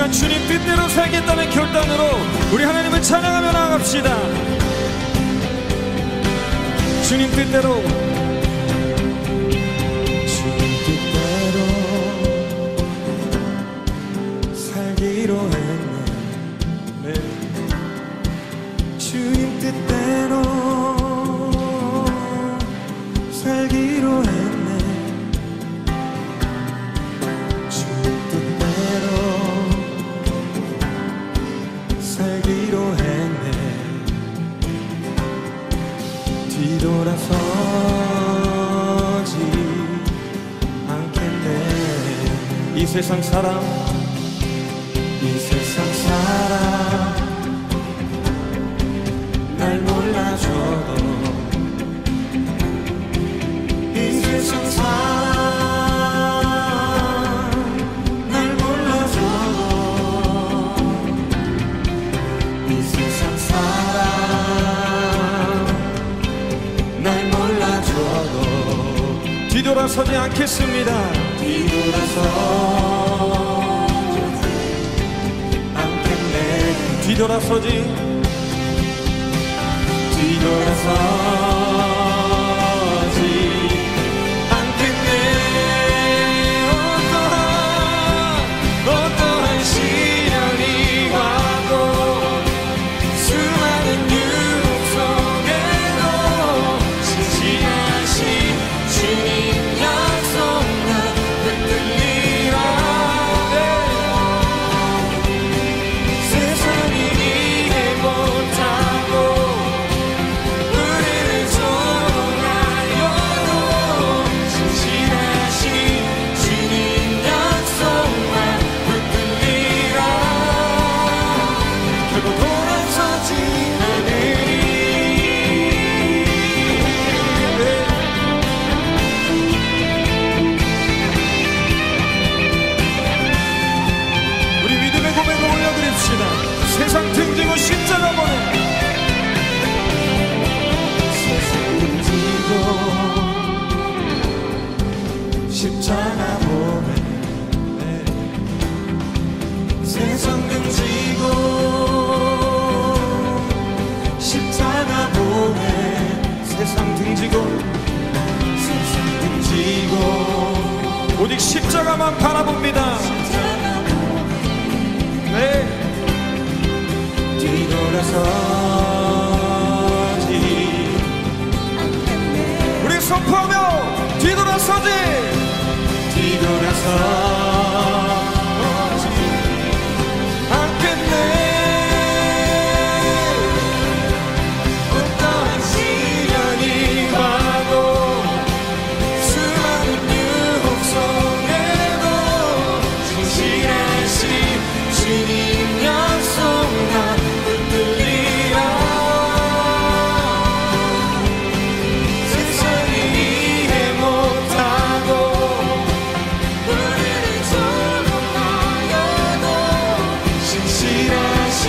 시간 주님 뜻대로 살겠다는 결단으로 우리 하나님을 찬양하며 나아갑시다. 주님 뜻대로, 주님 뜻대로 살기로 했네. 네. 주님 뜻대로 살기로 했네. 주님 뜻대로 살기로 했네. 뒤돌아서지 않겠네. 이 세상 사람, 이 세상 사람 날 몰라줘도, 이 세상 사람 날 몰라줘도, 이 세상 사람 날 몰라줘도 뒤돌아서지 않겠습니다. 뒤돌아서지 않겠네. 뒤돌아서지 않겠네. 어떠한 시련이 와도 수많은 유혹 속에도 진실하신 주님 약속 나 붙들리라. 세상이 이해 못하고 세상 등지고 십자가 보내. 세상 등지고 십자가 보내. 세상 등지고 십자가 보내. 세상 등지고 오직 십자가만 바라봅니다. 네. 뒤돌아서지 않겠네. 우리 선포하며 뒤돌아서지 않겠네. 어떠한 시련이 와도 수많은 유혹 속에도 진실하신 주님 약속 나 붙들리라. 세상이 이해 못하고 우리를 조롱하여도 신실하신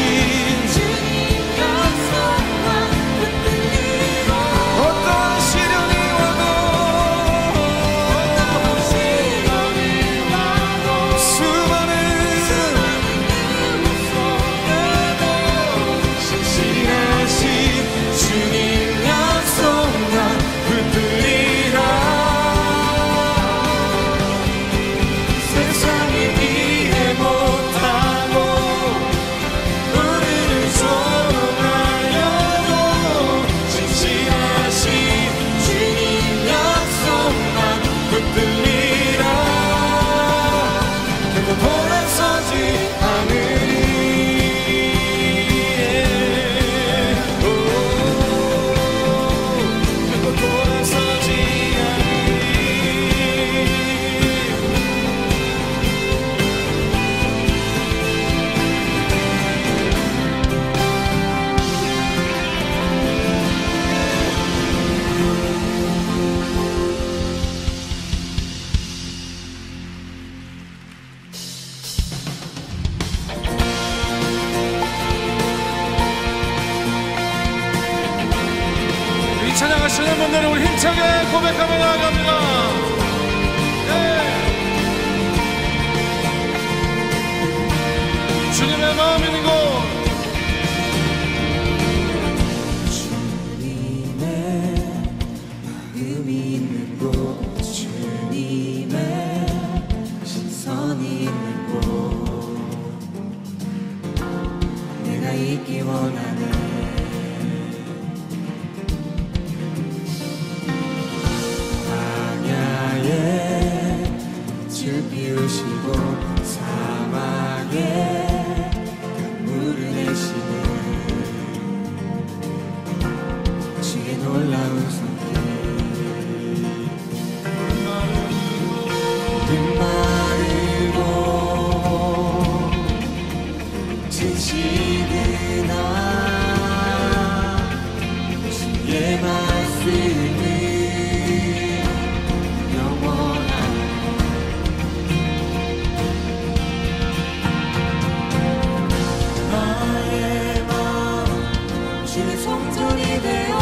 주님 약속만 붙들리라. 어떤 시련이 와도 수많은 주님 약속 난 붙들리라. 세상이 이해 못하고 우리를 조롱하여도 진실하신 주님 약속 난 붙들리라. 결코 돌아서지 않으리. 찬양하시는 분들은 우리 힘차게 고백하며 나아갑니다. 네. 주님의 마음 있는 곳, 있기 원하네. 광야에 줄 피우시고 사막에 강물을 내시네. 주의 놀라운 손길 마르고 지치는 주의 말씀은 영원하네. 나의 마음 주의 성전이 되어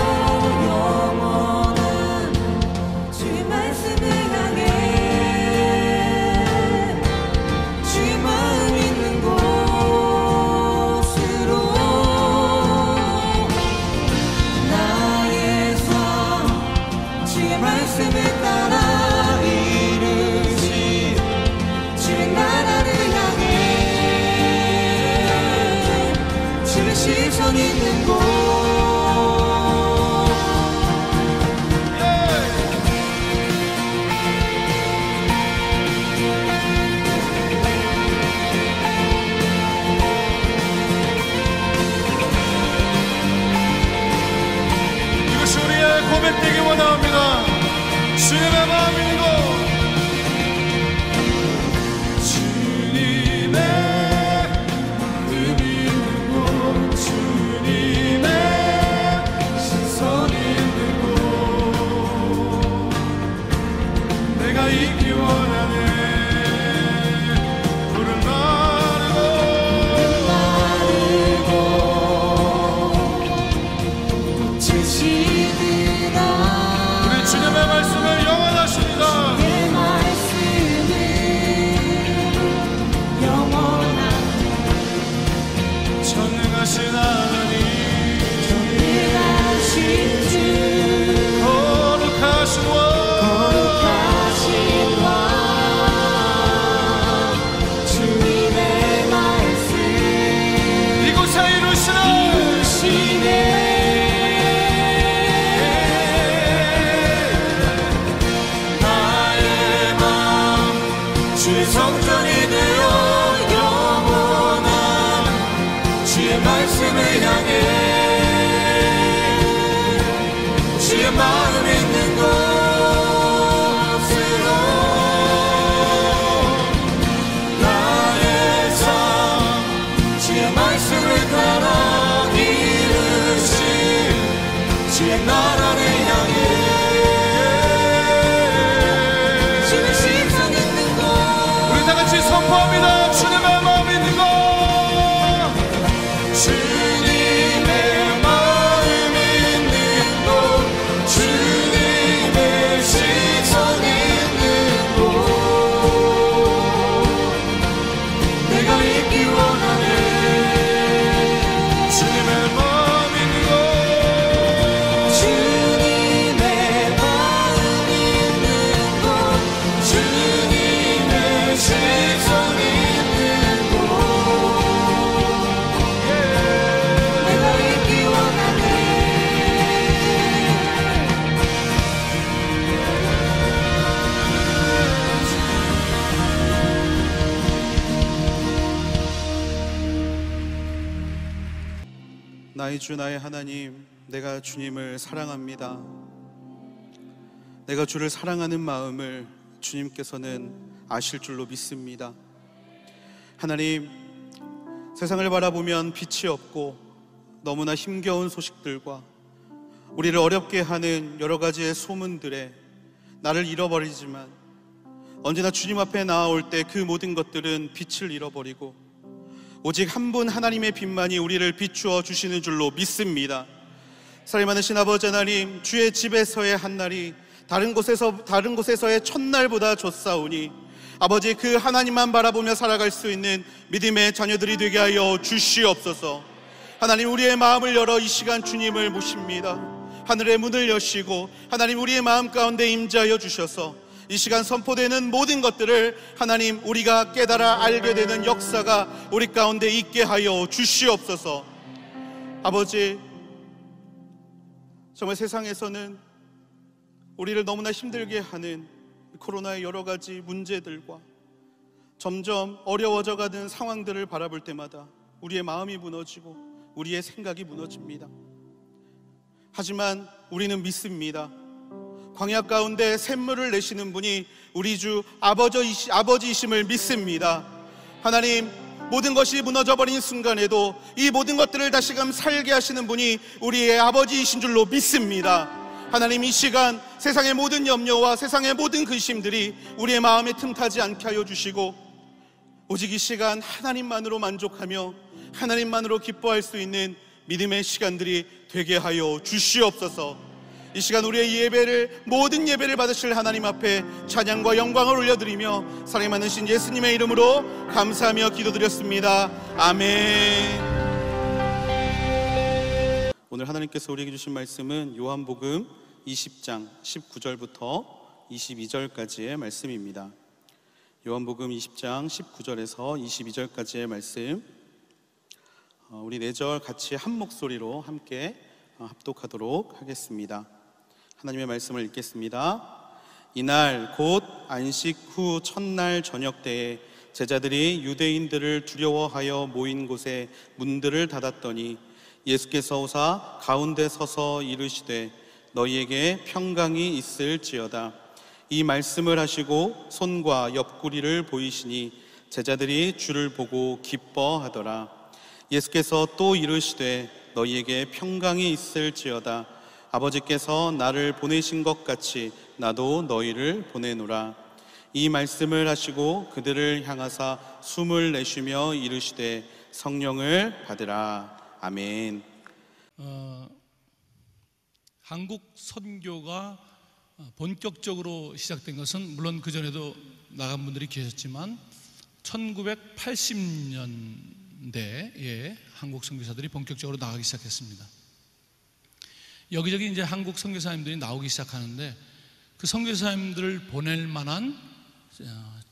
영원한 주의 말씀을 향해 주의 마음 있는 곳으로 나의 삶 주의 말씀을 따라 이르시 주의 나라를 향해 주의 시선 있는 곳 이것이 우리의 고백되기 원합니다. 주님의 마음 있는 곳, 주님의 마음 있는 곳, 주님의 시선 있는 곳, 내가 있기 원하네. 푸른 마르고 지시듯아 우리 주님의 말씀을 영원하십니다. 주의 말씀은 영원하네. 전능하신 하나님, 전능하신 주 거룩하신 왕, 거룩하신 왕 주님의 말씀 이곳에 이루시는 이루시네. 나의 마음 주의 성전이 되어 영원한 주의 말씀을 향해 주의 마음 있는 곳으로 나의 삶 주의 말씀을 따라 이르시 주의 나라를 향해 주의 시선 있는 곳 우리 다 같이 선포합니다. 주님의 마음 있는 곳, 주님의 마음 있는 곳 주님의 시선 있는 곳 내가 있기 원하네. 주님의 마음 있는 곳, 주님의 마음 있는 곳 주님의 시선 있는 곳 내가 있기 원하네. 나의 주 나의 하나님, 내가 주님을 사랑합니다. 내가 주를 사랑하는 마음을 주님께서는 아실 줄로 믿습니다. 하나님, 세상을 바라보면 빛이 없고 너무나 힘겨운 소식들과 우리를 어렵게 하는 여러 가지의 소문들에 나를 잃어버리지만 언제나 주님 앞에 나아올 때 그 모든 것들은 빛을 잃어버리고 오직 한 분 하나님의 빛만이 우리를 비추어 주시는 줄로 믿습니다. 사랑이 많으신 아버지 하나님, 주의 집에서의 한날이 다른 곳에서의 첫날보다 좋사오니 아버지, 그 하나님만 바라보며 살아갈 수 있는 믿음의 자녀들이 되게 하여 주시옵소서. 하나님, 우리의 마음을 열어 이 시간 주님을 모십니다. 하늘의 문을 여시고 하나님, 우리의 마음 가운데 임재하여 주셔서 이 시간 선포되는 모든 것들을 하나님, 우리가 깨달아 알게 되는 역사가 우리 가운데 있게 하여 주시옵소서. 아버지, 정말 세상에서는 우리를 너무나 힘들게 하는 코로나의 여러 가지 문제들과 점점 어려워져가는 상황들을 바라볼 때마다 우리의 마음이 무너지고 우리의 생각이 무너집니다. 하지만 우리는 믿습니다. 광야 가운데 샘물을 내시는 분이 우리 주 아버지이심을 믿습니다. 하나님, 모든 것이 무너져버린 순간에도 이 모든 것들을 다시금 살게 하시는 분이 우리의 아버지이신 줄로 믿습니다. 하나님, 이 시간 세상의 모든 염려와 세상의 모든 근심들이 우리의 마음에 틈타지 않게 하여 주시고 오직 이 시간 하나님만으로 만족하며 하나님만으로 기뻐할 수 있는 믿음의 시간들이 되게 하여 주시옵소서. 이 시간 우리의 예배를, 모든 예배를 받으실 하나님 앞에 찬양과 영광을 올려드리며 사랑이 많으신 예수님의 이름으로 감사하며 기도드렸습니다. 아멘. 오늘 하나님께서 우리에게 주신 말씀은 요한복음 20장 19절부터 22절까지의 말씀입니다. 요한복음 20장 19절에서 22절까지의 말씀, 우리 4절 같이 한 목소리로 함께 합독하도록 하겠습니다. 하나님의 말씀을 읽겠습니다. 이날 곧 안식 후 첫날 저녁 때에 제자들이 유대인들을 두려워하여 모인 곳에 문들을 닫았더니 예수께서 오사 가운데 서서 이르시되 너희에게 평강이 있을지어다. 이 말씀을 하시고 손과 옆구리를 보이시니 제자들이 주를 보고 기뻐하더라. 예수께서 또 이르시되 너희에게 평강이 있을지어다. 아버지께서 나를 보내신 것 같이 나도 너희를 보내노라. 이 말씀을 하시고 그들을 향하사 숨을 내쉬며 이르시되 성령을 받으라. 아멘. 한국 선교가 본격적으로 시작된 것은 물론 그전에도 나간 분들이 계셨지만 1980년대에 한국 선교사들이 본격적으로 나가기 시작했습니다. 여기저기 이제 한국 선교사님들이 나오기 시작하는데 그 선교사님들을 보낼 만한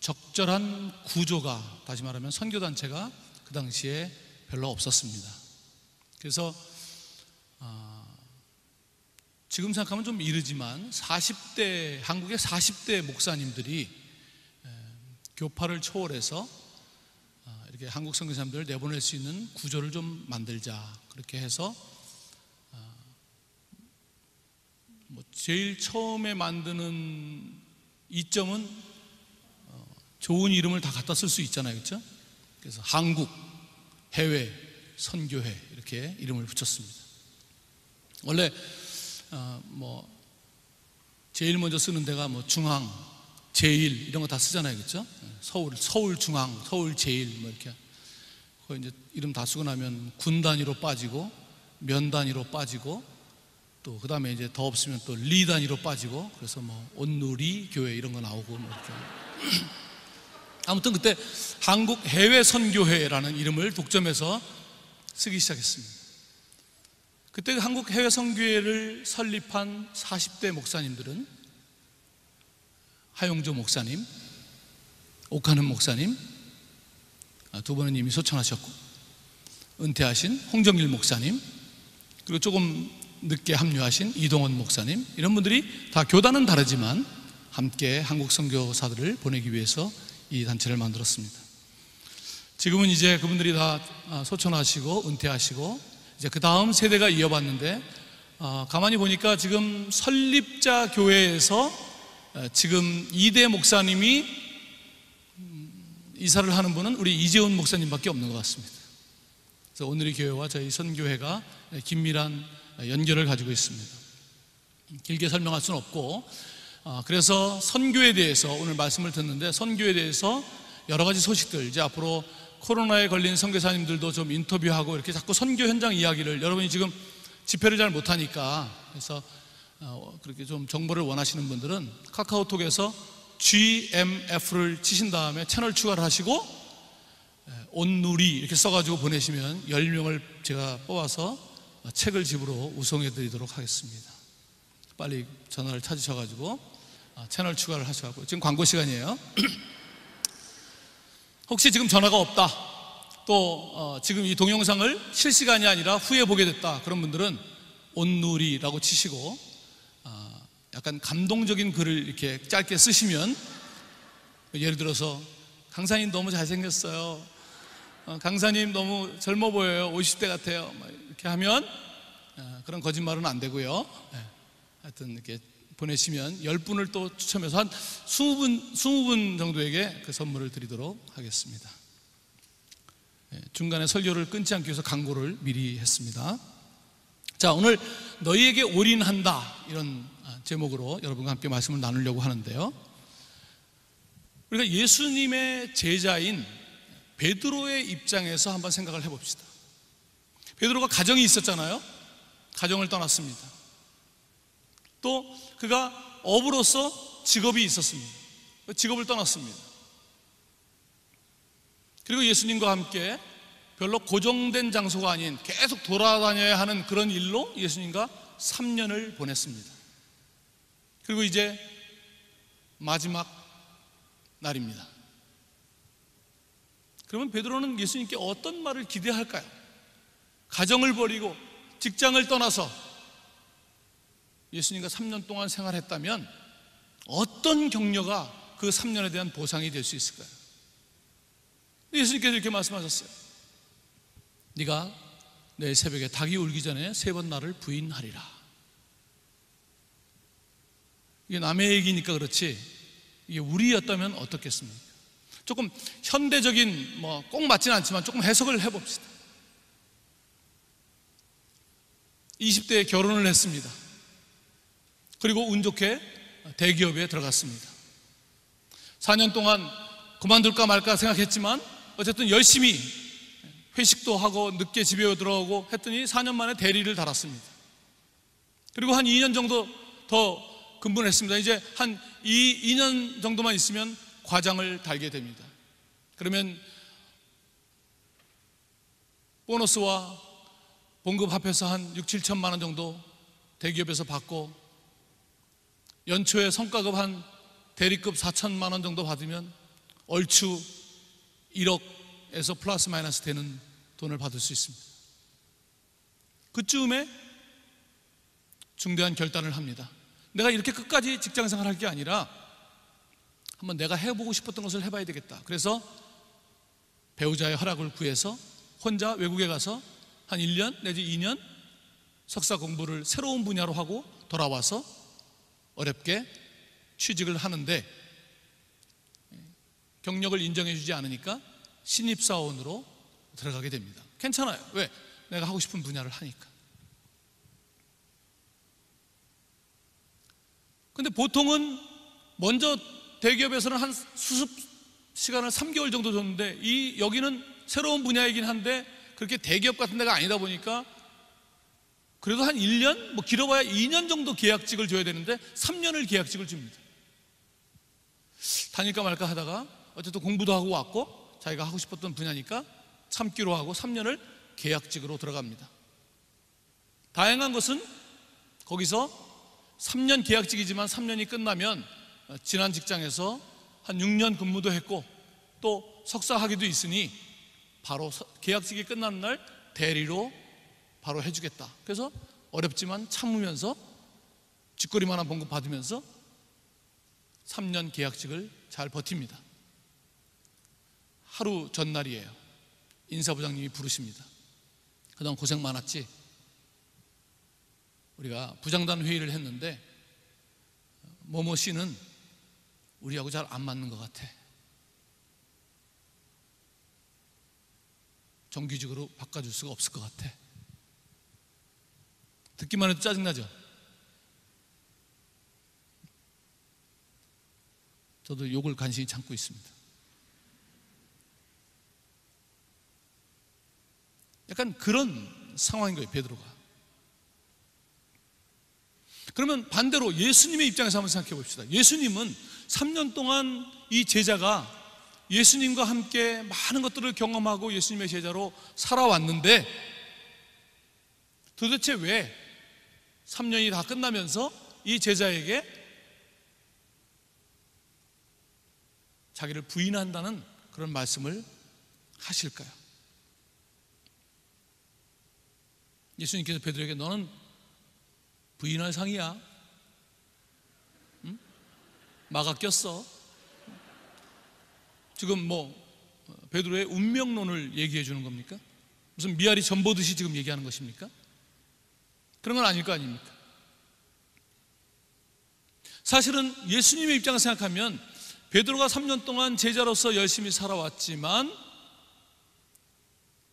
적절한 구조가, 다시 말하면 선교단체가 그 당시에 별로 없었습니다. 그래서 지금 생각하면 좀 이르지만 40대, 한국의 40대 목사님들이 교파를 초월해서 이렇게 한국 선교사님들을 내보낼 수 있는 구조를 좀 만들자, 그렇게 해서 제일 처음에 만드는 이점은 좋은 이름을 다 갖다 쓸 수 있잖아요, 그렇죠? 그래서 한국, 해외, 선교회 이렇게 이름을 붙였습니다. 원래 제일 먼저 쓰는 데가 중앙, 제일 이런 거 다 쓰잖아요, 그렇죠? 서울 중앙, 서울 제일 이렇게 거기 이제 이름 다 쓰고 나면 군 단위로 빠지고 면 단위로 빠지고 또 그 다음에 이제 더 없으면 또 리 단위로 빠지고 그래서 온누리 교회 이런 거 나오고 이렇게. 아무튼 그때 한국 해외 선교회라는 이름을 독점해서 쓰기 시작했습니다. 그때 한국 해외 선교회를 설립한 40대 목사님들은 하용조 목사님, 옥하는 목사님, 두 분은 이미 소천하셨고 은퇴하신 홍정길 목사님, 그리고 조금 늦게 합류하신 이동원 목사님, 이런 분들이 다 교단은 다르지만 함께 한국 선교사들을 보내기 위해서 이 단체를 만들었습니다. 지금은 이제 그분들이 다 소천하시고 은퇴하시고 이제 그 다음 세대가 이어받는데 가만히 보니까 지금 설립자 교회에서 지금 2대 목사님이 이사를 하는 분은 우리 이재훈 목사님밖에 없는 것 같습니다. 그래서 오늘의 교회와 저희 선교회가 긴밀한 연결을 가지고 있습니다. 길게 설명할 수는 없고, 그래서 선교에 대해서 오늘 말씀을 듣는데, 선교에 대해서 여러 가지 소식들, 이제 앞으로 코로나에 걸린 선교사님들도 좀 인터뷰하고 이렇게 자꾸 선교 현장 이야기를, 여러분이 지금 집회를 잘 못하니까, 그래서 그렇게 좀 정보를 원하시는 분들은 카카오톡에서 GMF를 치신 다음에 채널 추가를 하시고 온누리 이렇게 써가지고 보내시면 10명을 제가 뽑아서 책을 집으로 우송해 드리도록 하겠습니다. 빨리 전화를 찾으셔가지고 채널 추가를 하셔가지고. 지금 광고 시간이에요. 혹시 지금 전화가 없다, 또 지금 이 동영상을 실시간이 아니라 후에 보게 됐다, 그런 분들은 온누리라고 치시고 약간 감동적인 글을 이렇게 짧게 쓰시면, 예를 들어서 강사님 너무 잘생겼어요, 강사님 너무 젊어 보여요, 50대 같아요, 이렇게 하면 그런 거짓말은 안 되고요. 하여튼 이렇게 보내시면 10분을 또 추첨해서 한 20분 정도에게 그 선물을 드리도록 하겠습니다. 중간에 설교를 끊지 않기 위해서 광고를 미리 했습니다. 자, 오늘 너희에게 올인한다, 이런 제목으로 여러분과 함께 말씀을 나누려고 하는데요, 우리가 예수님의 제자인 베드로의 입장에서 한번 생각을 해봅시다. 베드로가 가정이 있었잖아요. 가정을 떠났습니다. 또 그가 어부로서 직업이 있었습니다. 직업을 떠났습니다. 그리고 예수님과 함께 별로 고정된 장소가 아닌 계속 돌아다녀야 하는 그런 일로 예수님과 3년을 보냈습니다. 그리고 이제 마지막 날입니다. 그러면 베드로는 예수님께 어떤 말을 기대할까요? 가정을 버리고 직장을 떠나서 예수님과 3년 동안 생활했다면 어떤 격려가 그 3년에 대한 보상이 될 수 있을까요? 예수님께서 이렇게 말씀하셨어요. 네가 내일 새벽에 닭이 울기 전에 3번 나를 부인하리라. 이게 남의 얘기니까 그렇지, 이게 우리였다면 어떻겠습니까? 조금 현대적인, 꼭 맞지는 않지만 조금 해석을 해봅시다. 20대에 결혼을 했습니다. 그리고 운 좋게 대기업에 들어갔습니다. 4년 동안 그만둘까 말까 생각했지만 어쨌든 열심히 회식도 하고 늦게 집에 들어오고 했더니 4년 만에 대리를 달았습니다. 그리고 한 2년 정도 더 근무를 했습니다. 이제 한 2년 정도만 있으면 과장을 달게 됩니다. 그러면 보너스와 봉급 합해서 한 6, 7천만 원 정도 대기업에서 받고, 연초에 성과급 한 대리급 4천만 원 정도 받으면 얼추 1억에서 플러스 마이너스 되는 돈을 받을 수 있습니다. 그쯤에 중대한 결단을 합니다. 내가 이렇게 끝까지 직장생활 할 게 아니라 한번 내가 해보고 싶었던 것을 해봐야 되겠다. 그래서 배우자의 허락을 구해서 혼자 외국에 가서 한 1년 내지 2년 석사 공부를 새로운 분야로 하고 돌아와서 어렵게 취직을 하는데, 경력을 인정해 주지 않으니까 신입사원으로 들어가게 됩니다. 괜찮아요. 왜? 내가 하고 싶은 분야를 하니까. 근데 보통은 먼저 대기업에서는 한 수습 시간을 3개월 정도 줬는데, 여기는 새로운 분야이긴 한데 그렇게 대기업 같은 데가 아니다 보니까 그래도 한 1년, 길어봐야 2년 정도 계약직을 줘야 되는데 3년을 계약직을 줍니다. 다닐까 말까 하다가 어쨌든 공부도 하고 왔고 자기가 하고 싶었던 분야니까 참기로 하고 3년을 계약직으로 들어갑니다. 다행한 것은 거기서 3년 계약직이지만 3년이 끝나면 지난 직장에서 한 6년 근무도 했고 또 석사 학위도 있으니 바로 계약직이 끝나는 날 대리로 바로 해주겠다. 그래서 어렵지만 참으면서 쥐꼬리만한 봉급 받으면서 3년 계약직을 잘 버팁니다. 하루 전날이에요. 인사부장님이 부르십니다. 그동안 고생 많았지? 우리가 부장단 회의를 했는데 뭐뭐 씨는 우리하고 잘 안 맞는 것 같아. 정규직으로 바꿔줄 수가 없을 것 같아. 듣기만 해도 짜증나죠? 저도 욕을 간신히 참고 있습니다. 약간 그런 상황인 거예요, 베드로가. 그러면 반대로 예수님의 입장에서 한번 생각해 봅시다. 예수님은 3년 동안 이 제자가 예수님과 함께 많은 것들을 경험하고 예수님의 제자로 살아왔는데 도대체 왜 3년이 다 끝나면서 이 제자에게 자기를 부인한다는 그런 말씀을 하실까요? 예수님께서 베드로에게 너는 부인할 상이야. 응? 마가 꼈어. 지금 뭐 베드로의 운명론을 얘기해 주는 겁니까? 무슨 미아리 전보듯이 지금 얘기하는 것입니까? 그런 건 아닐 거 아닙니까? 사실은 예수님의 입장을 생각하면 베드로가 3년 동안 제자로서 열심히 살아왔지만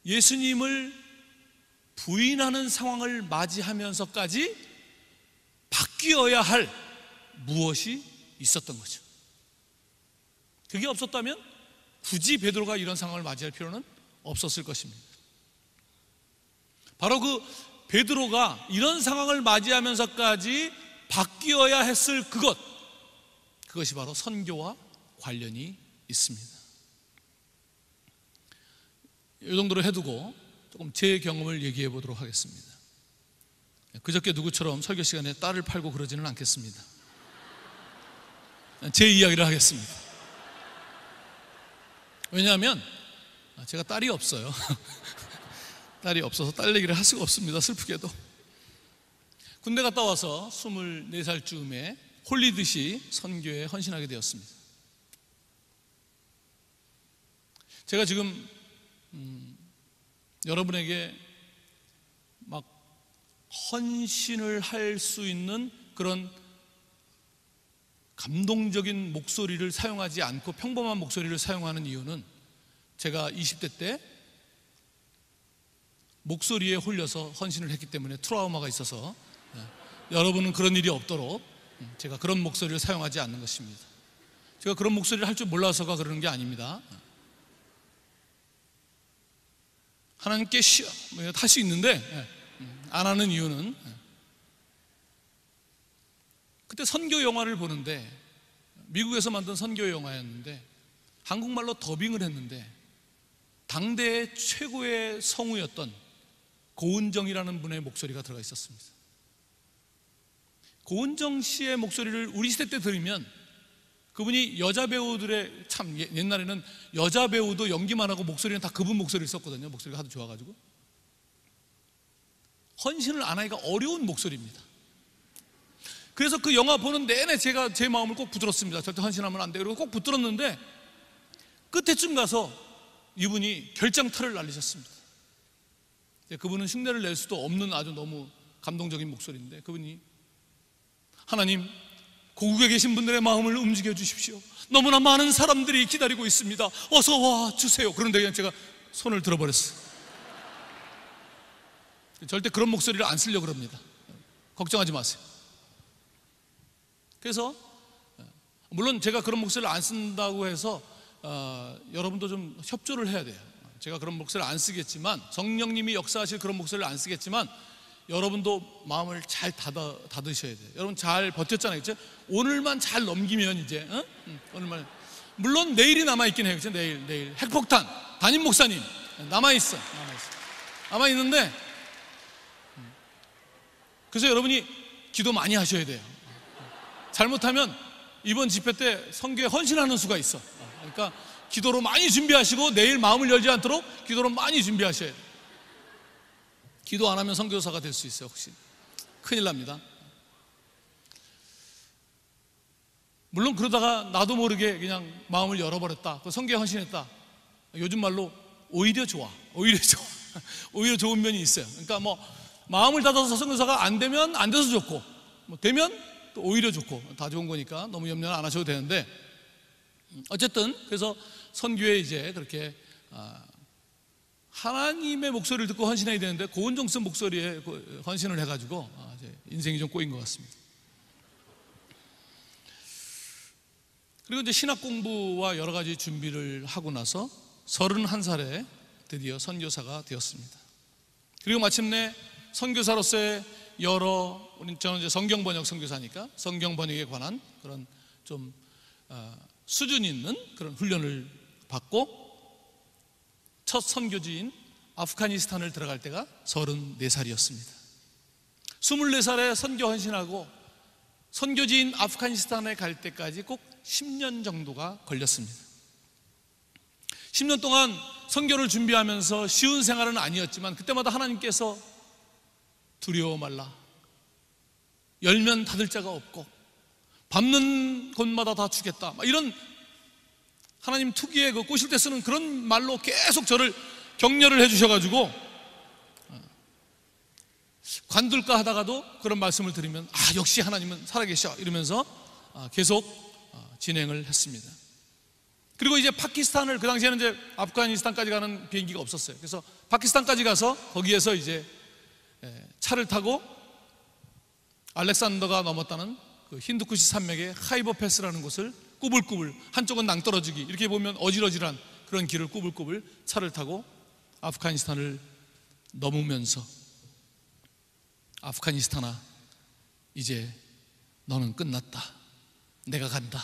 예수님을 부인하는 상황을 맞이하면서까지 바뀌어야 할 무엇이 있었던 거죠. 그게 없었다면 굳이 베드로가 이런 상황을 맞이할 필요는 없었을 것입니다. 바로 그 베드로가 이런 상황을 맞이하면서까지 바뀌어야 했을 그것이 바로 선교와 관련이 있습니다. 이 정도로 해두고 조금 제 경험을 얘기해 보도록 하겠습니다. 그저께 누구처럼 설교 시간에 딸을 팔고 그러지는 않겠습니다. 제 이야기를 하겠습니다. 왜냐하면 제가 딸이 없어요. 딸이 없어서 딸 얘기를 할 수가 없습니다. 슬프게도. 군대 갔다 와서 24살쯤에 홀리듯이 선교에 헌신하게 되었습니다. 제가 지금 여러분에게 막 헌신을 할 수 있는 그런 감동적인 목소리를 사용하지 않고 평범한 목소리를 사용하는 이유는 제가 20대 때 목소리에 홀려서 헌신을 했기 때문에 트라우마가 있어서 여러분은 그런 일이 없도록 제가 그런 목소리를 사용하지 않는 것입니다. 제가 그런 목소리를 할 줄 몰라서가 그러는 게 아닙니다. 하나님께 할 수 있는데 안 하는 이유는 그때 선교 영화를 보는데 미국에서 만든 선교 영화였는데 한국말로 더빙을 했는데 당대의 최고의 성우였던 고은정이라는 분의 목소리가 들어가 있었습니다. 고은정 씨의 목소리를 우리 시대 때 들으면 그분이 여자 배우들의 참 옛날에는 여자 배우도 연기만 하고 목소리는 다 그분 목소리를 썼거든요. 목소리가 하도 좋아가지고 헌신을 안 하기가 어려운 목소리입니다. 그래서 그 영화 보는 내내 제가 제 마음을 꼭 붙들었습니다. 절대 헌신하면 안 돼. 그리고 꼭 붙들었는데 끝에쯤 가서 이분이 결장타를 날리셨습니다. 그분은 흉내를 낼 수도 없는 아주 너무 감동적인 목소리인데 그분이 하나님 고국에 계신 분들의 마음을 움직여 주십시오. 너무나 많은 사람들이 기다리고 있습니다. 어서 와 주세요. 그런데 그냥 제가 손을 들어버렸어요. 절대 그런 목소리를 안 쓰려고 그럽니다. 걱정하지 마세요. 그래서 물론 제가 그런 목소리를 안 쓴다고 해서 여러분도 좀 협조를 해야 돼요. 제가 그런 목소리를 안 쓰겠지만 성령님이 역사하실 그런 목소리를 안 쓰겠지만 여러분도 마음을 잘 닫으셔야 돼요. 여러분 잘 버텼잖아요, 그렇죠? 오늘만 잘 넘기면 이제 오늘만 물론 내일이 남아 있긴 해요, 그렇죠? 내일 핵폭탄 담임 목사님 남아 있는데 그래서 여러분이 기도 많이 하셔야 돼요. 잘못하면 이번 집회 때 선교에 헌신하는 수가 있어. 그러니까 기도로 많이 준비하시고 내일 마음을 열지 않도록 기도로 많이 준비하셔야 돼요. 기도 안 하면 선교사가 될 수 있어요. 혹시 큰일 납니다. 물론 그러다가 나도 모르게 그냥 마음을 열어버렸다, 선교에 헌신했다, 요즘 말로 오히려 좋아. 오히려 좋은 면이 있어요. 그러니까 뭐 마음을 닫아서 선교사가 안 되면 안 돼서 좋고 뭐 되면 또 오히려 좋고 다 좋은 거니까 너무 염려는 안 하셔도 되는데 어쨌든 그래서 선교에 이제 그렇게 하나님의 목소리를 듣고 헌신해야 되는데 고은정 씨 목소리에 헌신을 해가지고 이제 인생이 좀 꼬인 것 같습니다. 그리고 이제 신학 공부와 여러 가지 준비를 하고 나서 31살에 드디어 선교사가 되었습니다. 그리고 마침내 선교사로서의 저는 이제 성경 번역 선교사니까 성경 번역에 관한 그런 좀 수준 있는 그런 훈련을 받고 첫 선교지인 아프가니스탄을 들어갈 때가 34살이었습니다. 24살에 선교 헌신하고 선교지인 아프가니스탄에 갈 때까지 꼭 10년 정도가 걸렸습니다. 10년 동안 선교를 준비하면서 쉬운 생활은 아니었지만 그때마다 하나님께서 두려워 말라, 열면 닫을 자가 없고 밟는 곳마다 다 주겠다, 이런 하나님 특유의 그 꼬실 때 쓰는 그런 말로 계속 저를 격려를 해주셔가지고 관둘까 하다가도 그런 말씀을 드리면 역시 하나님은 살아계셔 이러면서 계속 진행을 했습니다. 그리고 이제 파키스탄을, 그 당시에는 이제 아프가니스탄까지 가는 비행기가 없었어요. 그래서 파키스탄까지 가서 거기에서 이제 차를 타고 알렉산더가 넘었다는 그 힌두쿠시 산맥의 하이버 패스라는 곳을 꾸불꾸불, 한쪽은 낭떠러지기, 이렇게 보면 어질어질한 그런 길을 꾸불꾸불 차를 타고 아프가니스탄을 넘으면서 아프가니스탄아, 이제 너는 끝났다, 내가 간다,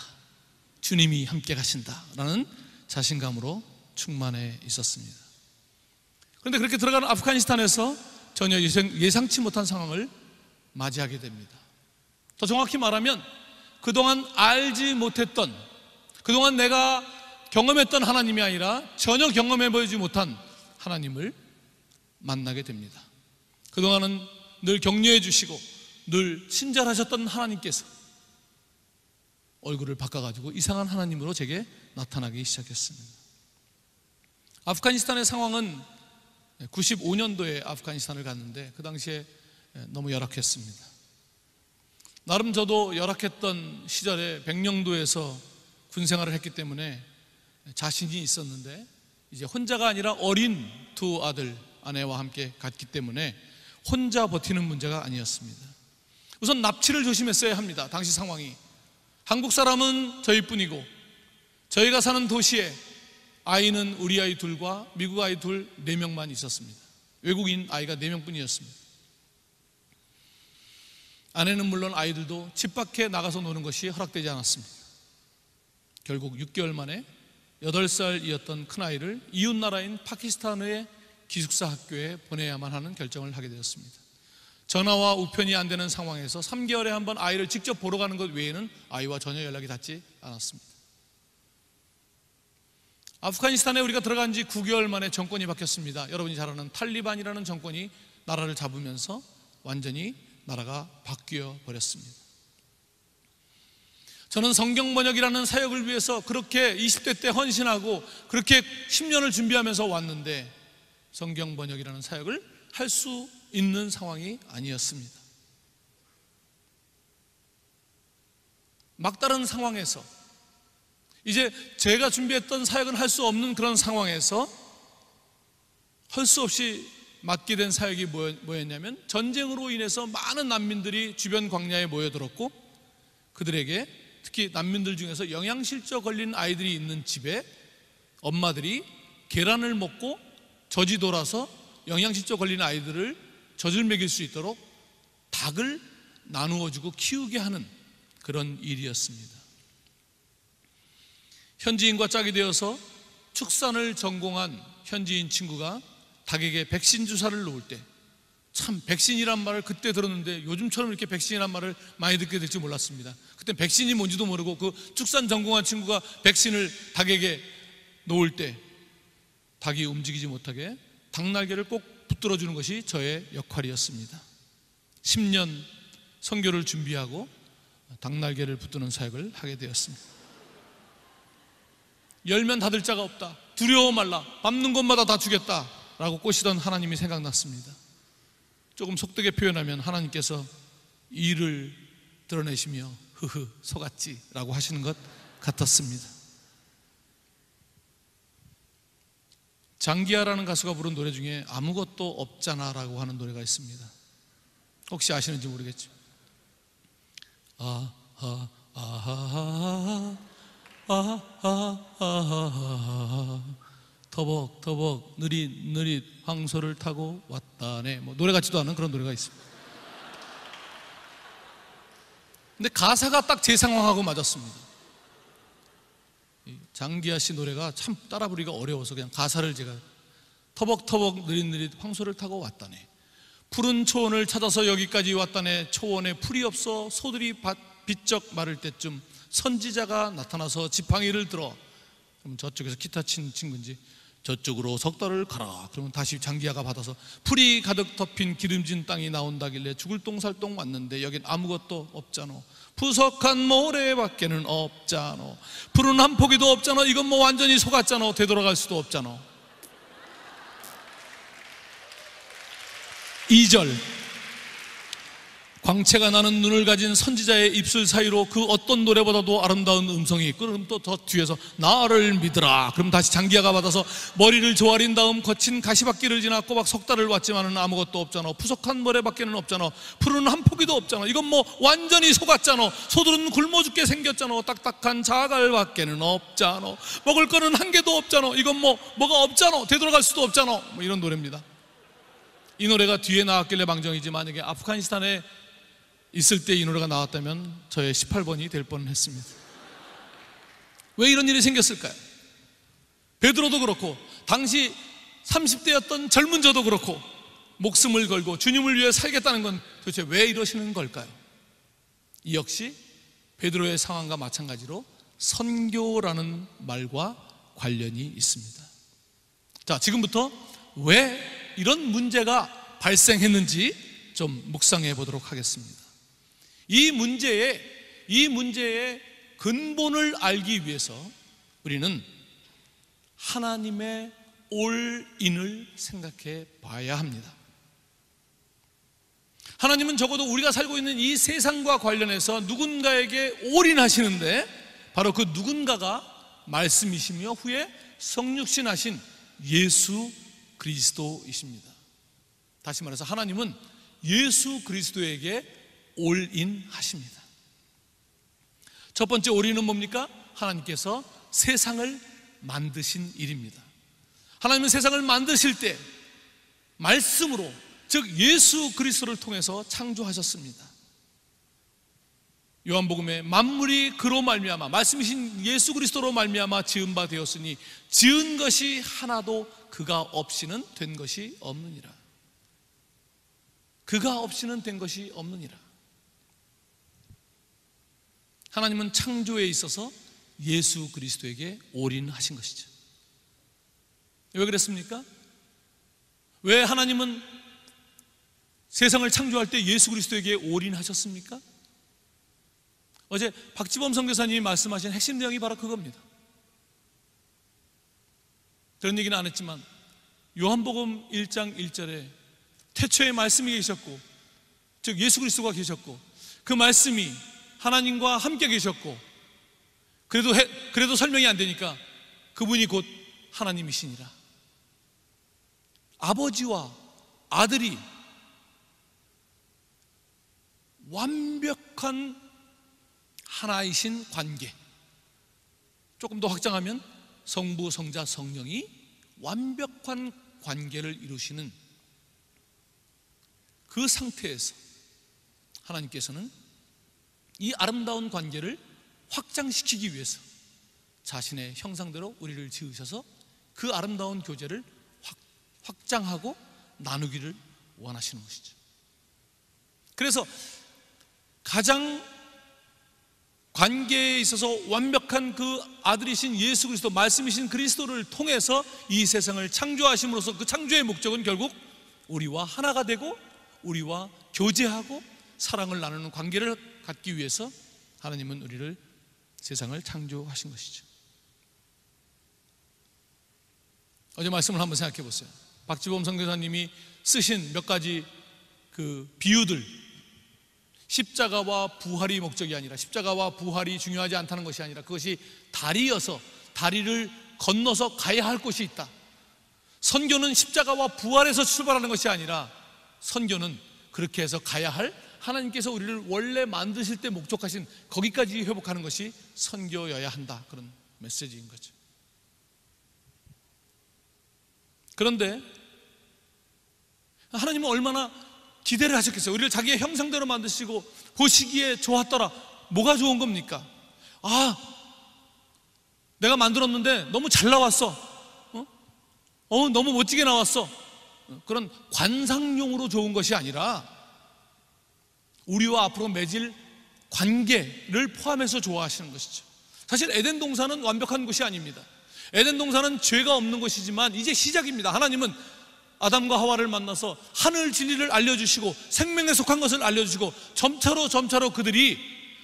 주님이 함께 가신다 라는 자신감으로 충만해 있었습니다. 그런데 그렇게 들어가는 아프가니스탄에서 전혀 예상치 못한 상황을 맞이하게 됩니다. 더 정확히 말하면 그동안 알지 못했던, 그동안 내가 경험했던 하나님이 아니라 전혀 경험해 보지 못한 하나님을 만나게 됩니다. 그동안은 늘 격려해 주시고 늘 친절하셨던 하나님께서 얼굴을 바꿔가지고 이상한 하나님으로 제게 나타나기 시작했습니다. 아프가니스탄의 상황은 95년도에 아프가니스탄을 갔는데 그 당시에 너무 열악했습니다. 나름 저도 열악했던 시절에 백령도에서 군생활을 했기 때문에 자신이 있었는데 이제 혼자가 아니라 어린 두 아들, 아내와 함께 갔기 때문에 혼자 버티는 문제가 아니었습니다. 우선 납치를 조심했어야 합니다. 당시 상황이 한국 사람은 저희뿐이고 저희가 사는 도시에 아이는 우리 아이 둘과 미국 아이 둘 4명만 있었습니다. 외국인 아이가 4명뿐이었습니다. 아내는 물론 아이들도 집 밖에 나가서 노는 것이 허락되지 않았습니다. 결국 6개월 만에 8살이었던 큰아이를 이웃나라인 파키스탄의 기숙사 학교에 보내야만 하는 결정을 하게 되었습니다. 전화와 우편이 안 되는 상황에서 3개월에 한 번 아이를 직접 보러 가는 것 외에는 아이와 전혀 연락이 닿지 않았습니다. 아프가니스탄에 우리가 들어간 지 9개월 만에 정권이 바뀌었습니다. 여러분이 잘 아는 탈리반이라는 정권이 나라를 잡으면서 완전히 나라가 바뀌어 버렸습니다. 저는 성경 번역이라는 사역을 위해서 그렇게 20대 때 헌신하고 그렇게 10년을 준비하면서 왔는데 성경 번역이라는 사역을 할 수 있는 상황이 아니었습니다. 막다른 상황에서 이제 제가 준비했던 사역은 할 수 없는 그런 상황에서 할 수 없이 맡게 된 사역이 뭐였냐면 전쟁으로 인해서 많은 난민들이 주변 광야에 모여들었고 그들에게 특히 난민들 중에서 영양실조 걸린 아이들이 있는 집에 엄마들이 계란을 먹고 젖이 돌아서 영양실조 걸린 아이들을 젖을 먹일 수 있도록 닭을 나누어주고 키우게 하는 그런 일이었습니다. 현지인과 짝이 되어서 축산을 전공한 현지인 친구가 닭에게 백신 주사를 놓을 때 참 백신이란 말을 그때 들었는데 요즘처럼 이렇게 백신이란 말을 많이 듣게 될지 몰랐습니다. 그때 백신이 뭔지도 모르고 그 축산 전공한 친구가 백신을 닭에게 놓을 때 닭이 움직이지 못하게 닭날개를 꼭 붙들어 주는 것이 저의 역할이었습니다. 10년 선교를 준비하고 닭날개를 붙드는 사역을 하게 되었습니다. 열면 닫을 자가 없다, 두려워 말라, 밟는 곳마다 다 주겠다 라고 꼬시던 하나님이 생각났습니다. 조금 속되게 표현하면 하나님께서 이를 드러내시며 흐흐 속았지 라고 하시는 것 같았습니다. 장기하라는 가수가 부른 노래 중에 아무것도 없잖아 라고 하는 노래가 있습니다. 혹시 아시는지 모르겠죠. 터벅터벅 느릿느릿 황소를 타고 왔다네, 뭐 노래 같지도 않은 그런 노래가 있습니다. 근데 가사가 딱 제 상황하고 맞았습니다. 장기하 씨 노래가 참 따라 부르기가 어려워서 그냥 가사를 제가 터벅터벅 느릿느릿 황소를 타고 왔다네. 푸른 초원을 찾아서 여기까지 왔다네. 초원에 풀이 없어 소들이 비쩍 마를 때쯤 선지자가 나타나서 지팡이를 들어, 그럼 저쪽에서 기타 친 친구인지 저쪽으로 석 달을 가라. 그러면 다시 장기하가 받아서 풀이 가득 덮인 기름진 땅이 나온다길래 죽을 똥살똥 왔는데 여긴 아무것도 없잖아. 푸석한 모래밖에는 없잖아. 푸른 한 포기도 없잖아. 이건 뭐 완전히 속았잖아. 되돌아갈 수도 없잖아. 2절, 광채가 나는 눈을 가진 선지자의 입술 사이로 그 어떤 노래보다도 아름다운 음성이 있고, 그럼 또 더 뒤에서 나를 믿으라. 그럼 다시 장기하가 받아서 머리를 조아린 다음 거친 가시밭길을 지나 꼬박 석 달을 왔지만은 아무것도 없잖아. 푸석한 모래밖에는 없잖아. 푸른 한 포기도 없잖아. 이건 뭐 완전히 속았잖아. 소들은 굶어 죽게 생겼잖아. 딱딱한 자갈밖에는 없잖아. 먹을 거는 한 개도 없잖아. 이건 뭐가 없잖아. 되돌아갈 수도 없잖아. 뭐 이런 노래입니다. 이 노래가 뒤에 나왔길래 망정이지, 만약에 아프가니스탄에 있을 때 이 노래가 나왔다면 저의 18번이 될 뻔했습니다. 왜 이런 일이 생겼을까요? 베드로도 그렇고 당시 30대였던 젊은 저도 그렇고 목숨을 걸고 주님을 위해 살겠다는 건 도대체 왜 이러시는 걸까요? 이 역시 베드로의 상황과 마찬가지로 선교라는 말과 관련이 있습니다. 자, 지금부터 왜 이런 문제가 발생했는지 좀 묵상해 보도록 하겠습니다. 이 문제의 근본을 알기 위해서 우리는 하나님의 올인을 생각해 봐야 합니다. 하나님은 적어도 우리가 살고 있는 이 세상과 관련해서 누군가에게 올인하시는데, 바로 그 누군가가 말씀이시며 후에 성육신하신 예수 그리스도이십니다. 다시 말해서 하나님은 예수 그리스도에게 올인하십니다. 첫 번째 올인은 뭡니까? 하나님께서 세상을 만드신 일입니다. 하나님은 세상을 만드실 때 말씀으로, 즉 예수 그리스도를 통해서 창조하셨습니다. 요한복음에 만물이 그로 말미암아, 말씀이신 예수 그리스도로 말미암아 지은 바 되었으니 지은 것이 하나도 그가 없이는 된 것이 없느니라. 그가 없이는 된 것이 없느니라. 하나님은 창조에 있어서 예수 그리스도에게 올인하신 것이죠. 왜 그랬습니까? 왜 하나님은 세상을 창조할 때 예수 그리스도에게 올인하셨습니까? 어제 박지범 선교사님이 말씀하신 핵심 내용이 바로 그겁니다. 그런 얘기는 안 했지만 요한복음 1장 1절에 태초에 말씀이 계셨고, 즉 예수 그리스도가 계셨고, 그 말씀이 하나님과 함께 계셨고, 그래도 설명이 안 되니까 그분이 곧 하나님이시니라. 아버지와 아들이 완벽한 하나이신 관계, 조금 더 확장하면 성부, 성자, 성령이 완벽한 관계를 이루시는 그 상태에서 하나님께서는 이 아름다운 관계를 확장시키기 위해서 자신의 형상대로 우리를 지으셔서 그 아름다운 교제를 확장하고 나누기를 원하시는 것이죠. 그래서 가장 관계에 있어서 완벽한 그 아들이신 예수 그리스도, 말씀이신 그리스도를 통해서 이 세상을 창조하심으로써 그 창조의 목적은 결국 우리와 하나가 되고 우리와 교제하고 사랑을 나누는 관계를 갖기 위해서 하나님은 우리를, 세상을 창조하신 것이죠. 어제 말씀을 한번 생각해 보세요. 박지범 선교사님이 쓰신 몇 가지 그 비유들, 십자가와 부활이 목적이 아니라, 십자가와 부활이 중요하지 않다는 것이 아니라 그것이 다리여서 다리를 건너서 가야 할 곳이 있다. 선교는 십자가와 부활에서 출발하는 것이 아니라 선교는 그렇게 해서 가야 할, 하나님께서 우리를 원래 만드실 때 목적하신 거기까지 회복하는 것이 선교여야 한다, 그런 메시지인 거죠. 그런데 하나님은 얼마나 기대를 하셨겠어요. 우리를 자기의 형상대로 만드시고 보시기에 좋았더라, 뭐가 좋은 겁니까? 내가 만들었는데 너무 잘 나왔어. 너무 멋지게 나왔어. 그런 관상용으로 좋은 것이 아니라 우리와 앞으로 맺을 관계를 포함해서 좋아하시는 것이죠. 사실 에덴 동산은 완벽한 것이 아닙니다. 에덴 동산은 죄가 없는 것이지만 이제 시작입니다. 하나님은 아담과 하와를 만나서 하늘 진리를 알려주시고 생명에 속한 것을 알려주시고 점차로 그들이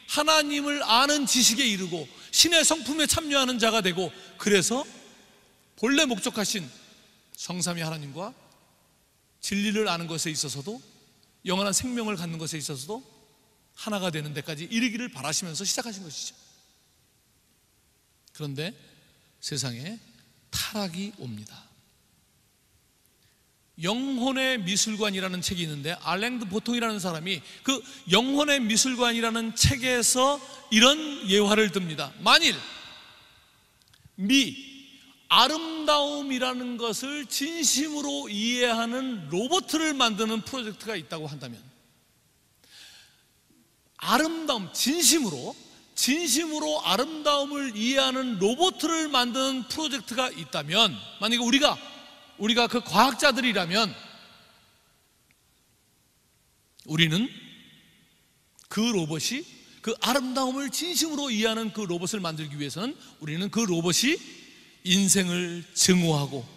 하나님을 아는 지식에 이르고 신의 성품에 참여하는 자가 되고, 그래서 본래 목적하신 성삼위 하나님과 진리를 아는 것에 있어서도 영원한 생명을 갖는 것에 있어서도 하나가 되는 데까지 이르기를 바라시면서 시작하신 것이죠. 그런데 세상에 타락이 옵니다. 영혼의 미술관이라는 책이 있는데 알랭드 보통이라는 사람이 그 영혼의 미술관이라는 책에서 이런 예화를 듭니다. 만일 아름다움이라는 것을 진심으로 이해하는 로봇을 만드는 프로젝트가 있다고 한다면, 아름다움, 진심으로 아름다움을 이해하는 로봇을 만드는 프로젝트가 있다면, 만약에 우리가 그 과학자들이라면 우리는 그 로봇이, 그 아름다움을 진심으로 이해하는 그 로봇을 만들기 위해서는 우리는 그 로봇이 인생을 증오하고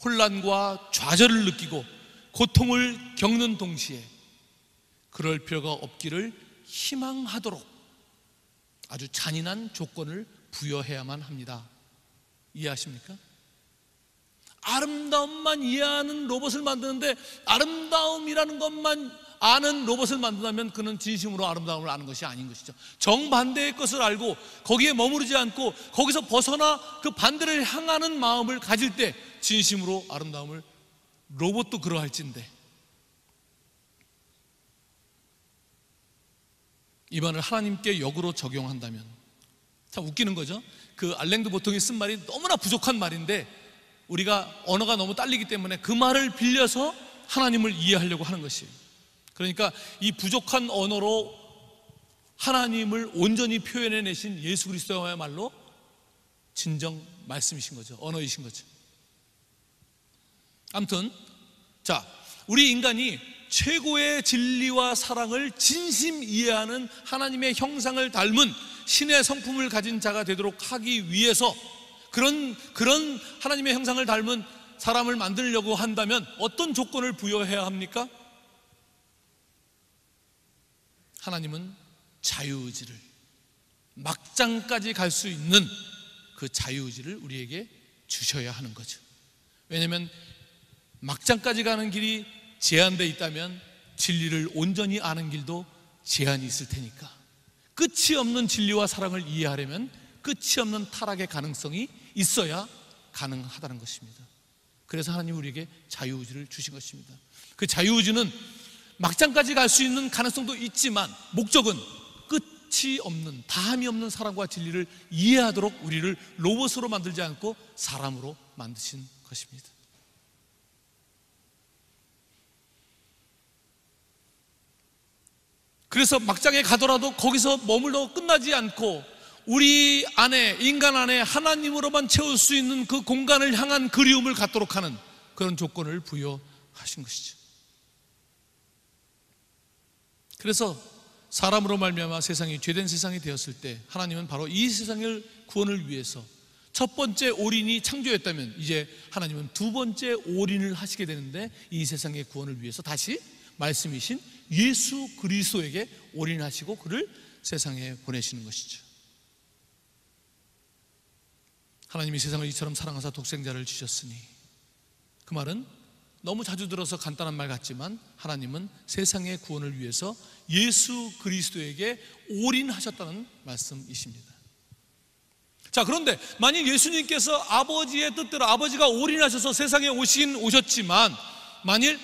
혼란과 좌절을 느끼고 고통을 겪는 동시에 그럴 필요가 없기를 희망하도록 아주 잔인한 조건을 부여해야만 합니다. 이해하십니까? 아름다움만 이해하는 로봇을 만드는데 아름다움이라는 것만 아는 로봇을 만든다면 그는 진심으로 아름다움을 아는 것이 아닌 것이죠. 정반대의 것을 알고 거기에 머무르지 않고 거기서 벗어나 그 반대를 향하는 마음을 가질 때 진심으로 아름다움을, 로봇도 그러할진데 이 말을 하나님께 역으로 적용한다면, 참 웃기는 거죠. 그 알랭드 보통이 쓴 말이 너무나 부족한 말인데 우리가 언어가 너무 딸리기 때문에 그 말을 빌려서 하나님을 이해하려고 하는 것이에요. 그러니까 이 부족한 언어로 하나님을 온전히 표현해내신 예수 그리스도야말로 진정 말씀이신 거죠. 언어이신 거죠. 아무튼 우리 인간이 최고의 진리와 사랑을 진심 이해하는 하나님의 형상을 닮은 신의 성품을 가진 자가 되도록 하기 위해서 그런 하나님의 형상을 닮은 사람을 만들려고 한다면 어떤 조건을 부여해야 합니까? 하나님은 자유의지를, 막장까지 갈 수 있는 그 자유의지를 우리에게 주셔야 하는 거죠. 왜냐하면 막장까지 가는 길이 제한되어 있다면 진리를 온전히 아는 길도 제한이 있을 테니까, 끝이 없는 진리와 사랑을 이해하려면 끝이 없는 타락의 가능성이 있어야 가능하다는 것입니다. 그래서 하나님 우리에게 자유의지를 주신 것입니다. 그 자유의지는 막장까지 갈 수 있는 가능성도 있지만 목적은 끝이 없는, 다함이 없는 사랑과 진리를 이해하도록 우리를 로봇으로 만들지 않고 사람으로 만드신 것입니다. 그래서 막장에 가더라도 거기서 머물러 끝나지 않고 우리 안에, 인간 안에 하나님으로만 채울 수 있는 그 공간을 향한 그리움을 갖도록 하는 그런 조건을 부여하신 것이죠. 그래서 사람으로 말미암아 세상이 죄된 세상이 되었을 때 하나님은 바로 이 세상을 구원을 위해서 첫 번째 올인이 창조였다면 이제 하나님은 두 번째 올인을 하시게 되는데, 이 세상의 구원을 위해서 다시 말씀이신 예수 그리스도에게 올인하시고 그를 세상에 보내시는 것이죠. 하나님이 세상을 이처럼 사랑하사 독생자를 주셨으니, 그 말은 너무 자주 들어서 간단한 말 같지만 하나님은 세상의 구원을 위해서 예수 그리스도에게 올인하셨다는 말씀이십니다. 그런데 만일 예수님께서 아버지의 뜻대로 아버지가 올인하셔서 세상에 오셨지만, 만일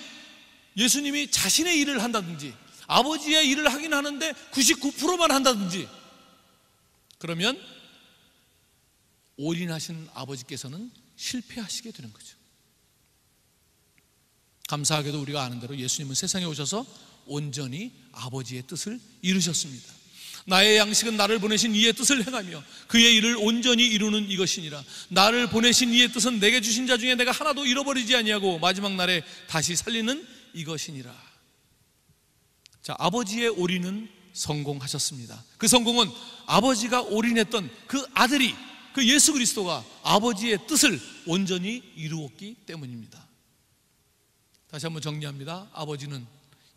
예수님이 자신의 일을 한다든지 아버지의 일을 하긴 하는데 99%만 한다든지, 그러면 올인하신 아버지께서는 실패하시게 되는 거죠. 감사하게도 우리가 아는 대로 예수님은 세상에 오셔서 온전히 아버지의 뜻을 이루셨습니다. 나의 양식은 나를 보내신 이의 뜻을 행하며 그의 일을 온전히 이루는 이것이니라. 나를 보내신 이의 뜻은 내게 주신 자 중에 내가 하나도 잃어버리지 아니하고 마지막 날에 다시 살리는 이것이니라. 자, 아버지의 올인은 성공하셨습니다. 그 성공은 아버지가 올인했던 그 아들이, 그 예수 그리스도가 아버지의 뜻을 온전히 이루었기 때문입니다. 다시 한번 정리합니다. 아버지는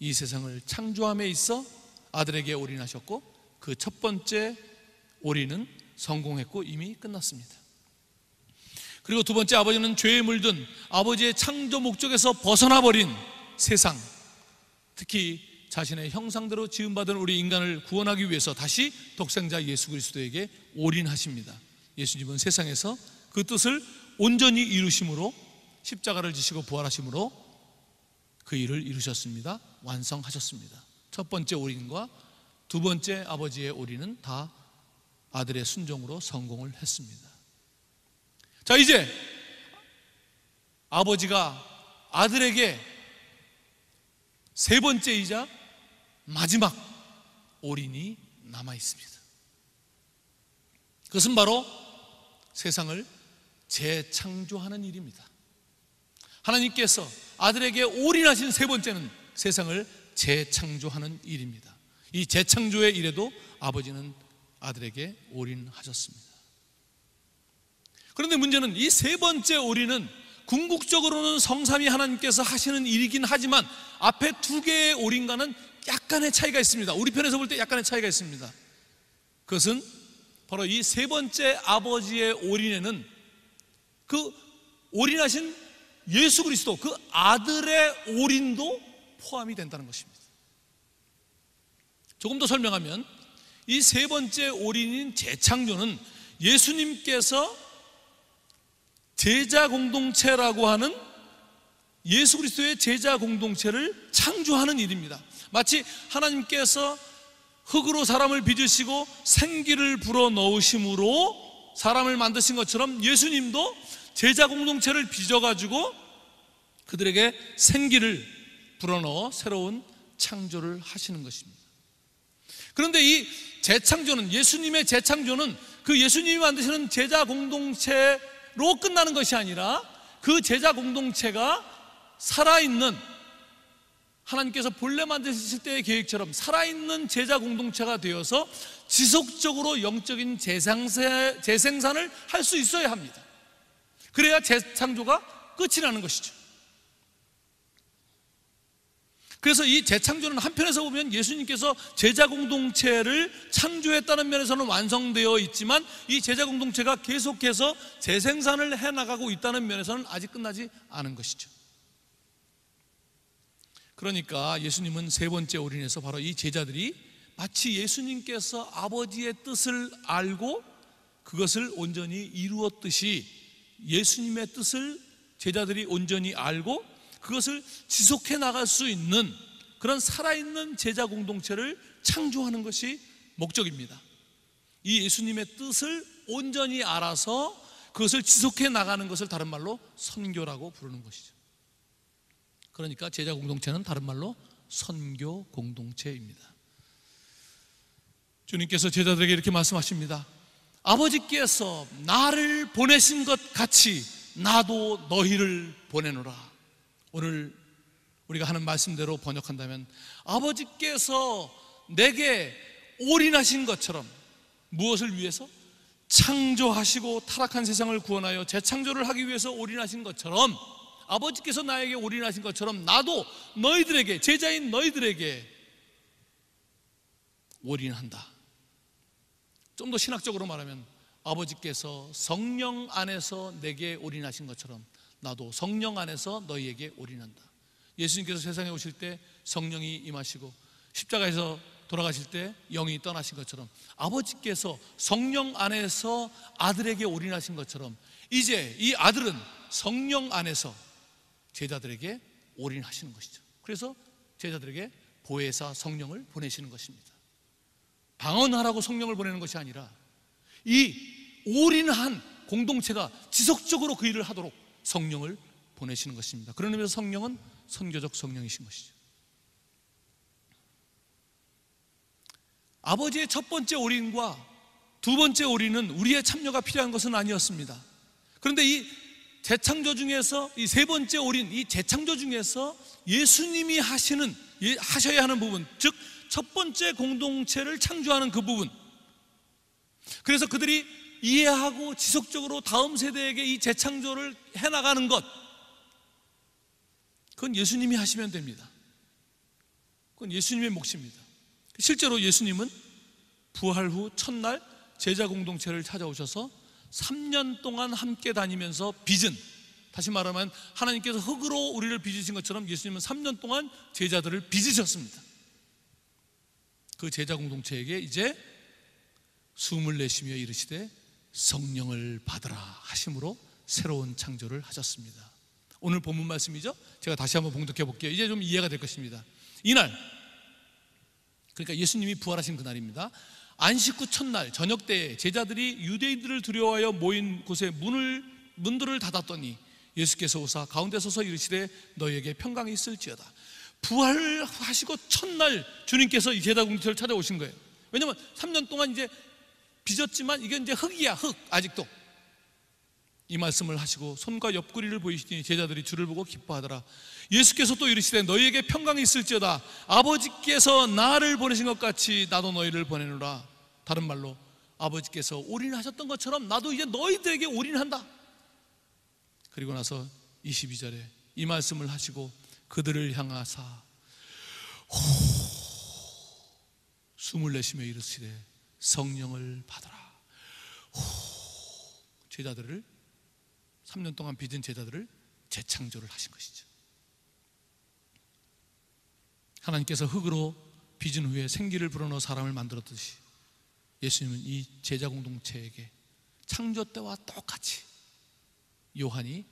이 세상을 창조함에 있어 아들에게 올인하셨고 그 첫 번째 올인은 성공했고 이미 끝났습니다. 그리고 두 번째, 아버지는 죄에 물든 아버지의 창조 목적에서 벗어나 버린 세상, 특히 자신의 형상대로 지음받은 우리 인간을 구원하기 위해서 다시 독생자 예수 그리스도에게 올인하십니다. 예수님은 세상에서 그 뜻을 온전히 이루심으로, 십자가를 지시고 부활하심으로 그 일을 이루셨습니다. 완성하셨습니다. 첫 번째 올인과 두 번째 아버지의 올인은 다 아들의 순종으로 성공을 했습니다. 자, 이제 아버지가 아들에게 세 번째이자 마지막 올인이 남아 있습니다. 그것은 바로 세상을 재창조하는 일입니다. 하나님께서 아들에게 올인하신 세 번째는 세상을 재창조하는 일입니다. 이 재창조의 일에도 아버지는 아들에게 올인하셨습니다. 그런데 문제는 이 세 번째 올인은 궁극적으로는 성삼위 하나님께서 하시는 일이긴 하지만 앞에 두 개의 올인과는 약간의 차이가 있습니다. 우리 편에서 볼 때 약간의 차이가 있습니다. 그것은 바로 이 세 번째 아버지의 올인에는 그 올인하신 예수 그리스도, 그 아들의 올인도 포함이 된다는 것입니다. 조금 더 설명하면 이 세 번째 올인인 재창조는 예수님께서 제자 공동체라고 하는 예수 그리스도의 제자 공동체를 창조하는 일입니다. 마치 하나님께서 흙으로 사람을 빚으시고 생기를 불어넣으심으로 사람을 만드신 것처럼 예수님도 제자 공동체를 빚어가지고 그들에게 생기를 불어넣어 새로운 창조를 하시는 것입니다. 그런데 이 재창조는, 예수님의 재창조는 그 예수님이 만드시는 제자 공동체로 끝나는 것이 아니라 그 제자 공동체가 살아있는, 하나님께서 본래 만드실 때의 계획처럼 살아있는 제자 공동체가 되어서 지속적으로 영적인 재생산을 할 수 있어야 합니다. 그래야 재창조가 끝이 나는 것이죠. 그래서 이 재창조는 한편에서 보면 예수님께서 제자 공동체를 창조했다는 면에서는 완성되어 있지만 이 제자 공동체가 계속해서 재생산을 해나가고 있다는 면에서는 아직 끝나지 않은 것이죠. 그러니까 예수님은 세 번째 올인에서 바로 이 제자들이 마치 예수님께서 아버지의 뜻을 알고 그것을 온전히 이루었듯이 예수님의 뜻을 제자들이 온전히 알고 그것을 지속해 나갈 수 있는 그런 살아있는 제자 공동체를 창조하는 것이 목적입니다. 이 예수님의 뜻을 온전히 알아서 그것을 지속해 나가는 것을 다른 말로 선교라고 부르는 것이죠. 그러니까 제자 공동체는 다른 말로 선교 공동체입니다. 주님께서 제자들에게 이렇게 말씀하십니다. 아버지께서 나를 보내신 것 같이 나도 너희를 보내노라. 오늘 우리가 하는 말씀대로 번역한다면 아버지께서 내게 올인하신 것처럼 무엇을 위해서? 창조하시고 타락한 세상을 구원하여 재창조를 하기 위해서 올인하신 것처럼 아버지께서 나에게 올인하신 것처럼 나도 너희들에게, 제자인 너희들에게 올인한다. 좀 더 신학적으로 말하면 아버지께서 성령 안에서 내게 올인하신 것처럼 나도 성령 안에서 너희에게 올인한다. 예수님께서 세상에 오실 때 성령이 임하시고 십자가에서 돌아가실 때 영이 떠나신 것처럼 아버지께서 성령 안에서 아들에게 올인하신 것처럼 이제 이 아들은 성령 안에서 제자들에게 올인하시는 것이죠. 그래서 제자들에게 보혜사 성령을 보내시는 것입니다. 방언하라고 성령을 보내는 것이 아니라 이 올인한 공동체가 지속적으로 그 일을 하도록 성령을 보내시는 것입니다. 그런 의미에서 성령은 선교적 성령이신 것이죠. 아버지의 첫 번째 올인과 두 번째 올인은 우리의 참여가 필요한 것은 아니었습니다. 그런데 이 재창조 중에서 이 세 번째 올인, 이 재창조 중에서 예수님이 하셔야 하는 부분, 즉 첫 번째 공동체를 창조하는 그 부분, 그래서 그들이 이해하고 지속적으로 다음 세대에게 이 재창조를 해나가는 것, 그건 예수님이 하시면 됩니다. 그건 예수님의 몫입니다. 실제로 예수님은 부활 후 첫날 제자 공동체를 찾아오셔서 3년 동안 함께 다니면서 빚은, 다시 말하면 하나님께서 흙으로 우리를 빚으신 것처럼 예수님은 3년 동안 제자들을 빚으셨습니다. 그 제자 공동체에게 이제 숨을 내쉬며 이르시되 성령을 받으라 하심으로 새로운 창조를 하셨습니다. 오늘 본문 말씀이죠. 제가 다시 한번 봉독해 볼게요. 이제 좀 이해가 될 것입니다. 이날, 그러니까 예수님이 부활하신 그날입니다. 안식 후 첫날 저녁 때에 제자들이 유대인들을 두려워하여 모인 곳에 문들을 닫았더니 예수께서 오사 가운데 서서 이르시되 너희에게 평강이 있을지어다. 부활하시고 첫날 주님께서 이 제자 공동체를 찾아오신 거예요. 왜냐하면 3년 동안 이제 빚었지만 이게 이제 흙이야, 흙. 아직도 이 말씀을 하시고 손과 옆구리를 보이시니 제자들이 주를 보고 기뻐하더라. 예수께서 또 이르시되 너희에게 평강이 있을지어다. 아버지께서 나를 보내신 것 같이 나도 너희를 보내노라. 다른 말로 아버지께서 올인하셨던 것처럼 나도 이제 너희들에게 올인한다. 그리고 나서 22절에 이 말씀을 하시고 그들을 향하사 숨을 내쉬며 이르시되 성령을 받으라. 제자들을, 3년 동안 빚은 제자들을 재창조를 하신 것이죠. 하나님께서 흙으로 빚은 후에 생기를 불어넣어 사람을 만들었듯이 예수님은 이 제자 공동체에게 창조 때와 똑같이 요한이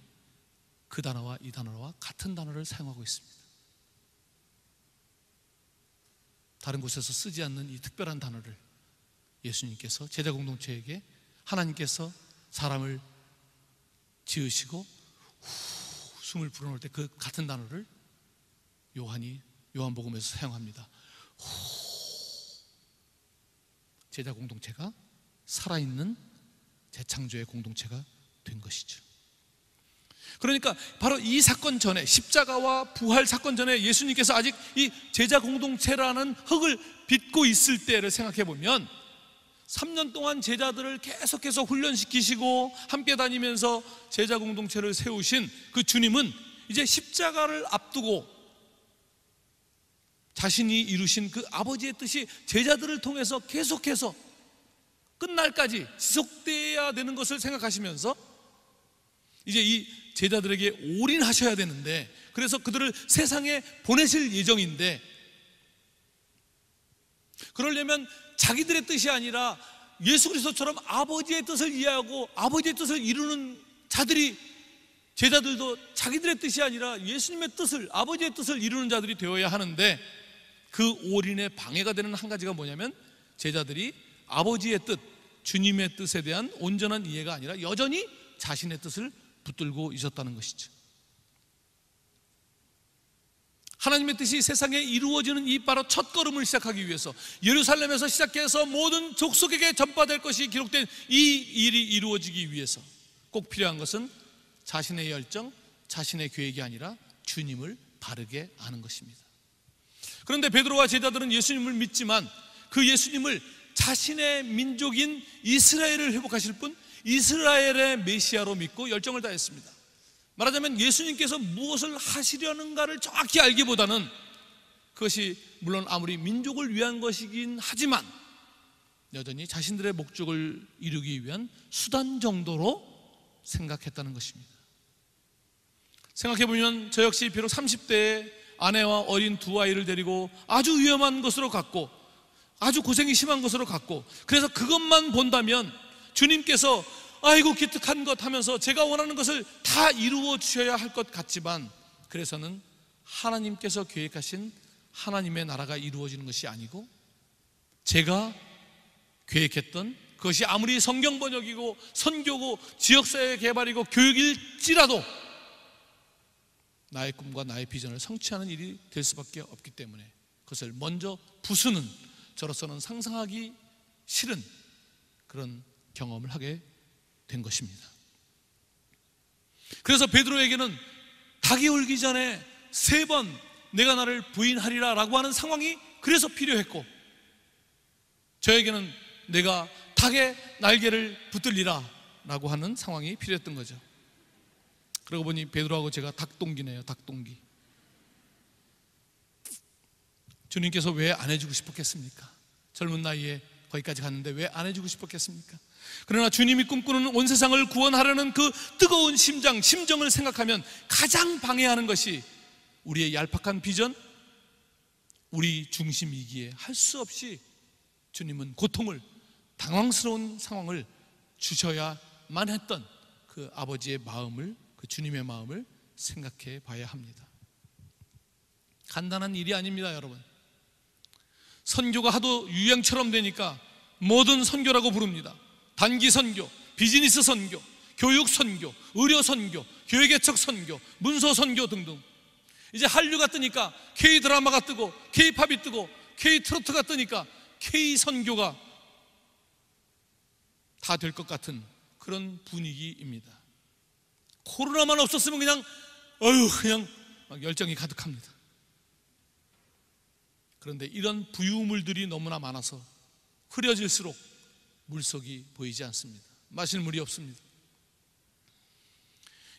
그 단어와 이 단어와 같은 단어를 사용하고 있습니다. 다른 곳에서 쓰지 않는 이 특별한 단어를 예수님께서 제자 공동체에게, 하나님께서 사람을 지으시고 숨을 불어넣을 때 그 같은 단어를 요한이 요한복음에서 사용합니다. 제자 공동체가 살아있는 재창조의 공동체가 된 것이죠. 그러니까 바로 이 사건 전에, 십자가와 부활 사건 전에 예수님께서 아직 이 제자 공동체라는 흙을 빚고 있을 때를 생각해 보면 3년 동안 제자들을 계속해서 훈련시키시고 함께 다니면서 제자 공동체를 세우신 그 주님은 이제 십자가를 앞두고 자신이 이루신 그 아버지의 뜻이 제자들을 통해서 계속해서 끝날까지 지속돼야 되는 것을 생각하시면서 이제 이 제자들에게 올인하셔야 되는데, 그래서 그들을 세상에 보내실 예정인데, 그러려면 자기들의 뜻이 아니라 예수 그리스도처럼 아버지의 뜻을 이해하고 아버지의 뜻을 이루는 자들이, 제자들도 자기들의 뜻이 아니라 예수님의 뜻을, 아버지의 뜻을 이루는 자들이 되어야 하는데, 그 올인의 방해가 되는 한 가지가 뭐냐면 제자들이 아버지의 뜻, 주님의 뜻에 대한 온전한 이해가 아니라 여전히 자신의 뜻을 붙들고 있었다는 것이죠. 하나님의 뜻이 세상에 이루어지는 이 바로 첫 걸음을 시작하기 위해서 예루살렘에서 시작해서 모든 족속에게 전파될 것이 기록된 이 일이 이루어지기 위해서 꼭 필요한 것은 자신의 열정, 자신의 계획이 아니라 주님을 바르게 아는 것입니다. 그런데 베드로와 제자들은 예수님을 믿지만 그 예수님을 자신의 민족인 이스라엘을 회복하실 분, 이스라엘의 메시아로 믿고 열정을 다했습니다. 말하자면 예수님께서 무엇을 하시려는가를 정확히 알기보다는 그것이 물론 아무리 민족을 위한 것이긴 하지만 여전히 자신들의 목적을 이루기 위한 수단 정도로 생각했다는 것입니다. 생각해보면 저 역시 비록 30대에 아내와 어린 두 아이를 데리고 아주 위험한 곳으로 갔고 아주 고생이 심한 곳으로 갔고, 그래서 그것만 본다면 주님께서 아이고 기특한 것 하면서 제가 원하는 것을 다 이루어 주셔야 할 것 같지만, 그래서는 하나님께서 계획하신 하나님의 나라가 이루어지는 것이 아니고 제가 계획했던 그것이 아무리 성경 번역이고 선교고 지역사회 개발이고 교육일지라도 나의 꿈과 나의 비전을 성취하는 일이 될 수밖에 없기 때문에 그것을 먼저 부수는, 저로서는 상상하기 싫은 그런 경험을 하게 된 것입니다. 그래서 베드로에게는 닭이 울기 전에 3번 내가 나를 부인하리라 라고 하는 상황이 그래서 필요했고, 저에게는 내가 닭의 날개를 붙들리라 라고 하는 상황이 필요했던 거죠. 그러고 보니 베드로하고 제가 닭동기네요. 닭동기. 주님께서 왜 안 해주고 싶었겠습니까? 젊은 나이에 거기까지 갔는데 왜 안 해주고 싶었겠습니까? 그러나 주님이 꿈꾸는 온 세상을 구원하려는 그 뜨거운 심정을 생각하면 가장 방해하는 것이 우리의 얄팍한 비전, 우리 중심이기에 할 수 없이 주님은 고통을, 당황스러운 상황을 주셔야만 했던 그 아버지의 마음을, 그 주님의 마음을 생각해 봐야 합니다. 간단한 일이 아닙니다, 여러분. 선교가 하도 유행처럼 되니까 뭐든 선교라고 부릅니다. 단기 선교, 비즈니스 선교, 교육 선교, 의료 선교, 교회개척 선교, 문서 선교 등등. 이제 한류가 뜨니까 K 드라마가 뜨고 K-팝이 뜨고 K 트로트가 뜨니까 K 선교가 다 될 것 같은 그런 분위기입니다. 코로나만 없었으면 그냥 막 열정이 가득합니다. 그런데 이런 부유물들이 너무나 많아서 흐려질수록 물속이 보이지 않습니다. 마실 물이 없습니다.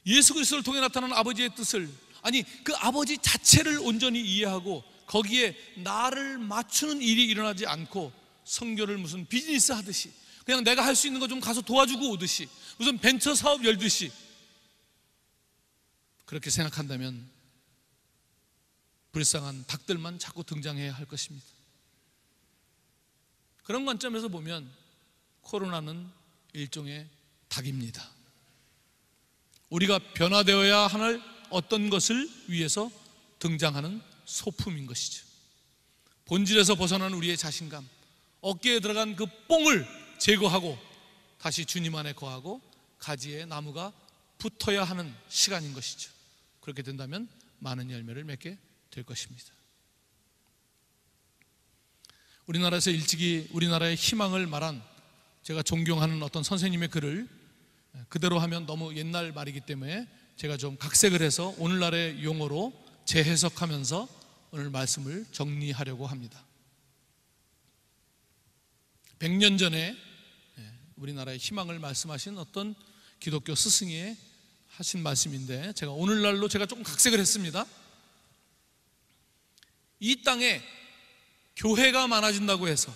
예수 그리스도를 통해 나타나는 아버지의 뜻을, 아니 그 아버지 자체를 온전히 이해하고 거기에 나를 맞추는 일이 일어나지 않고 선교를 무슨 비즈니스 하듯이 그냥 내가 할 수 있는 거 좀 가서 도와주고 오듯이 무슨 벤처 사업 열듯이 그렇게 생각한다면 불쌍한 닭들만 자꾸 등장해야 할 것입니다. 그런 관점에서 보면 코로나는 일종의 닭입니다. 우리가 변화되어야 할 어떤 것을 위해서 등장하는 소품인 것이죠. 본질에서 벗어난 우리의 자신감, 어깨에 들어간 그 뽕을 제거하고 다시 주님 안에 거하고 가지에 나무가 붙어야 하는 시간인 것이죠. 그렇게 된다면 많은 열매를 맺게 될 것입니다. 우리나라에서 일찍이 우리나라의 희망을 말한, 제가 존경하는 어떤 선생님의 글을 그대로 하면 너무 옛날 말이기 때문에 제가 좀 각색을 해서 오늘날의 용어로 재해석하면서 오늘 말씀을 정리하려고 합니다. 100년 전에 우리나라의 희망을 말씀하신 어떤 기독교 스승이 하신 말씀인데, 제가 오늘날로 제가 조금 각색을 했습니다. 이 땅에 교회가 많아진다고 해서,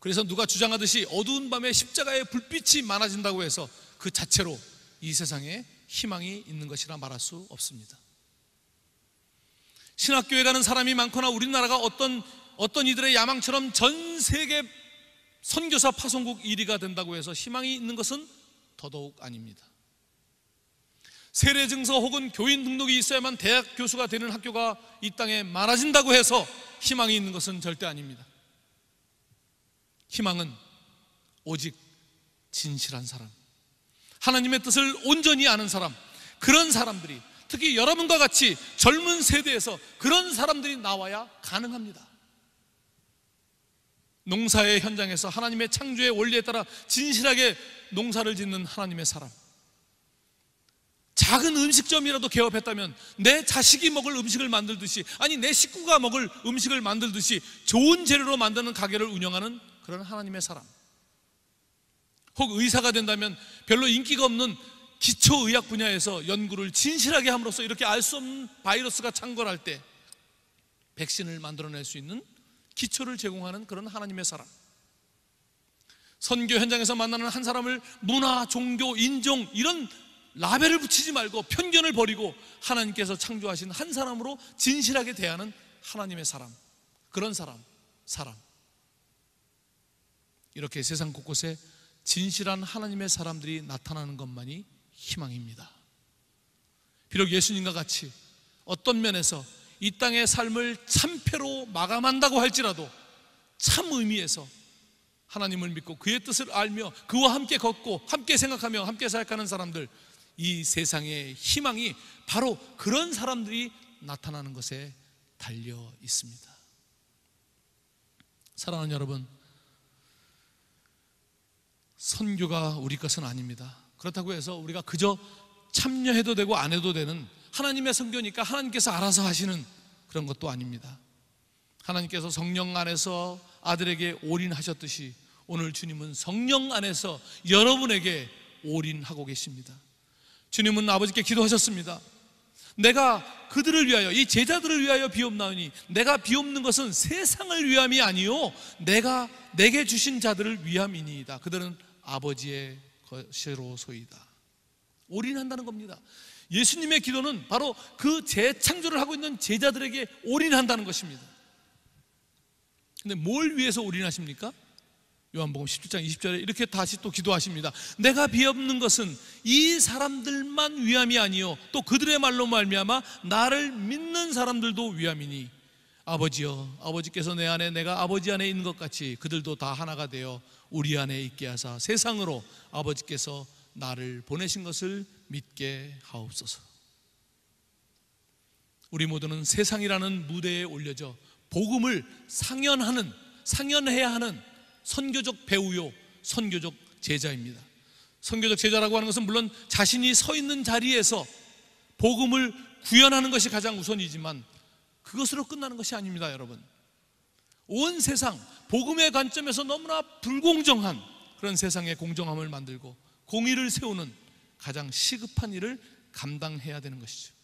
그래서 누가 주장하듯이 어두운 밤에 십자가의 불빛이 많아진다고 해서 그 자체로 이 세상에 희망이 있는 것이라 말할 수 없습니다. 신학교에 가는 사람이 많거나 우리나라가 어떤 이들의 야망처럼 전 세계 선교사 파송국 1위가 된다고 해서 희망이 있는 것은 더더욱 아닙니다. 세례 증서 혹은 교인 등록이 있어야만 대학 교수가 되는 학교가 이 땅에 많아진다고 해서 희망이 있는 것은 절대 아닙니다. 희망은 오직 진실한 사람, 하나님의 뜻을 온전히 아는 사람, 그런 사람들이, 특히 여러분과 같이 젊은 세대에서 그런 사람들이 나와야 가능합니다. 농사의 현장에서 하나님의 창조의 원리에 따라 진실하게 농사를 짓는 하나님의 사람, 작은 음식점이라도 개업했다면 내 자식이 먹을 음식을 만들듯이, 아니 내 식구가 먹을 음식을 만들듯이 좋은 재료로 만드는 가게를 운영하는 그런 하나님의 사람, 혹 의사가 된다면 별로 인기가 없는 기초의학 분야에서 연구를 진실하게 함으로써 이렇게 알 수 없는 바이러스가 창궐할 때 백신을 만들어낼 수 있는 기초를 제공하는 그런 하나님의 사람, 선교 현장에서 만나는 한 사람을 문화, 종교, 인종 이런 라벨을 붙이지 말고 편견을 버리고 하나님께서 창조하신 한 사람으로 진실하게 대하는 하나님의 사람, 그런 사람. 이렇게 세상 곳곳에 진실한 하나님의 사람들이 나타나는 것만이 희망입니다. 비록 예수님과 같이 어떤 면에서 이 땅의 삶을 참패로 마감한다고 할지라도 참 의미에서 하나님을 믿고 그의 뜻을 알며 그와 함께 걷고 함께 생각하며 함께 살아가는 사람들, 이 세상의 희망이 바로 그런 사람들이 나타나는 것에 달려 있습니다. 사랑하는 여러분, 선교가 우리 것은 아닙니다. 그렇다고 해서 우리가 그저 참여해도 되고 안 해도 되는 하나님의 선교니까 하나님께서 알아서 하시는 그런 것도 아닙니다. 하나님께서 성령 안에서 아들에게 올인하셨듯이 오늘 주님은 성령 안에서 여러분에게 올인하고 계십니다. 주님은 아버지께 기도하셨습니다. 내가 그들을 위하여, 이 제자들을 위하여 비옵나오니 내가 비옵는 것은 세상을 위함이 아니요 내가 내게 주신 자들을 위함이니이다. 그들은 아버지의 것이로소이다. 올인한다는 겁니다. 예수님의 기도는 바로 그 재창조를 하고 있는 제자들에게 올인한다는 것입니다. 근데 뭘 위해서 올인하십니까? 요한복음 17장 20절에 이렇게 다시 또 기도하십니다. 내가 비옵는 것은 이 사람들만 위함이 아니요 또 그들의 말로 말미암아 나를 믿는 사람들도 위함이니 아버지여, 아버지께서 내 안에 내가 아버지 안에 있는 것 같이 그들도 다 하나가 되어 우리 안에 있게 하사 세상으로 아버지께서 나를 보내신 것을 믿게 하옵소서. 우리 모두는 세상이라는 무대에 올려져 복음을 상연해야 하는 선교적 배우요 선교적 제자입니다. 선교적 제자라고 하는 것은 물론 자신이 서 있는 자리에서 복음을 구현하는 것이 가장 우선이지만 그것으로 끝나는 것이 아닙니다. 여러분, 온 세상 복음의 관점에서 너무나 불공정한 그런 세상의 공정함을 만들고 공의를 세우는 가장 시급한 일을 감당해야 되는 것이죠.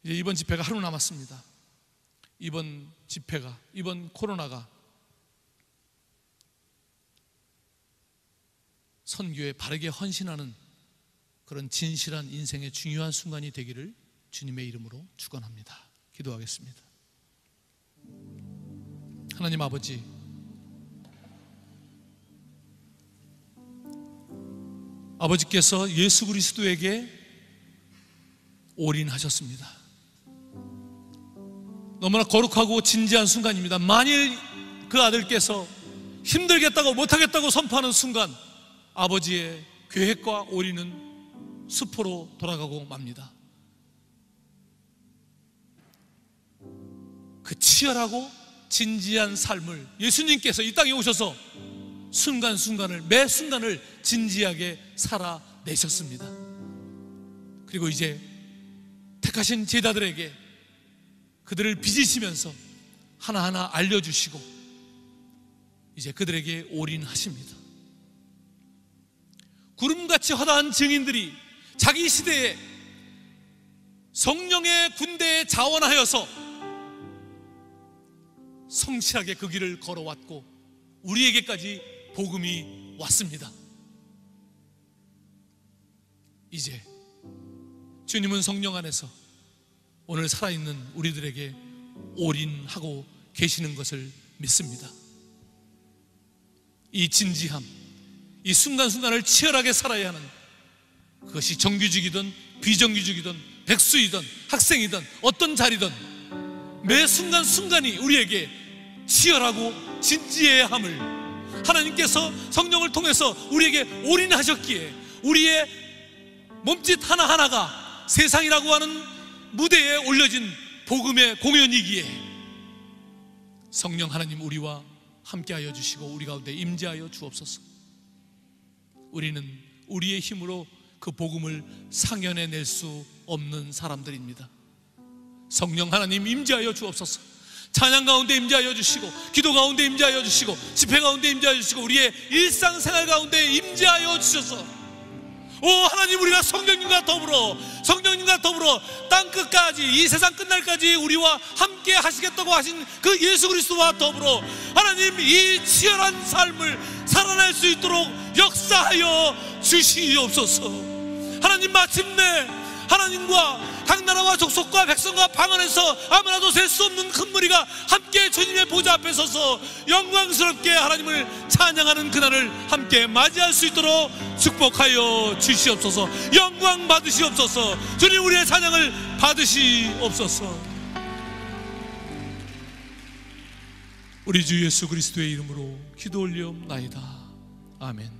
이제 이번 집회가 하루 남았습니다. 이번 집회가, 이번 코로나가 선교에 바르게 헌신하는 그런 진실한 인생의 중요한 순간이 되기를 주님의 이름으로 축원합니다. 기도하겠습니다. 하나님 아버지, 아버지께서 예수 그리스도에게 올인하셨습니다. 너무나 거룩하고 진지한 순간입니다. 만일 그 아들께서 힘들겠다고 못하겠다고 선포하는 순간 아버지의 계획과 올인은 수포로 돌아가고 맙니다. 그 치열하고 진지한 삶을 예수님께서 이 땅에 오셔서 순간순간을, 매 순간을 진지하게 살아내셨습니다. 그리고 이제 택하신 제자들에게 그들을 빚으시면서 하나하나 알려주시고 이제 그들에게 올인하십니다. 구름같이 허다한 증인들이 자기 시대에 성령의 군대에 자원하여서 성실하게 그 길을 걸어왔고 우리에게까지 복음이 왔습니다. 이제 주님은 성령 안에서 오늘 살아있는 우리들에게 올인하고 계시는 것을 믿습니다. 이 진지함, 이 순간순간을 치열하게 살아야 하는, 그것이 정규직이든 비정규직이든 백수이든 학생이든 어떤 자리든 매 순간순간이 우리에게 치열하고 진지해야 함을 하나님께서 성령을 통해서 우리에게 올인하셨기에 우리의 몸짓 하나하나가 세상이라고 하는 무대에 올려진 복음의 공연이기에 성령 하나님 우리와 함께하여 주시고 우리 가운데 임재하여 주옵소서. 우리는 우리의 힘으로 그 복음을 상연해낼 수 없는 사람들입니다. 성령 하나님 임재하여 주옵소서. 찬양 가운데 임재하여 주시고 기도 가운데 임재하여 주시고 집회 가운데 임재하여 주시고 우리의 일상생활 가운데 임재하여 주셔서 오 하나님, 우리가 성령님과 더불어 땅끝까지, 이 세상 끝날까지 우리와 함께 하시겠다고 하신 그 예수 그리스도와 더불어 하나님 이 치열한 삶을 살아낼 수 있도록 역사하여 주시옵소서. 하나님, 마침내 하나님과 각 나라와 족속과 백성과 방 안에서 아무나도 셀 수 없는 큰 무리가 함께 주님의 보좌 앞에 서서 영광스럽게 하나님을 찬양하는 그날을 함께 맞이할 수 있도록 축복하여 주시옵소서. 영광 받으시옵소서. 주님, 우리의 찬양을 받으시옵소서. 우리 주 예수 그리스도의 이름으로 기도 올리옵나이다. 아멘.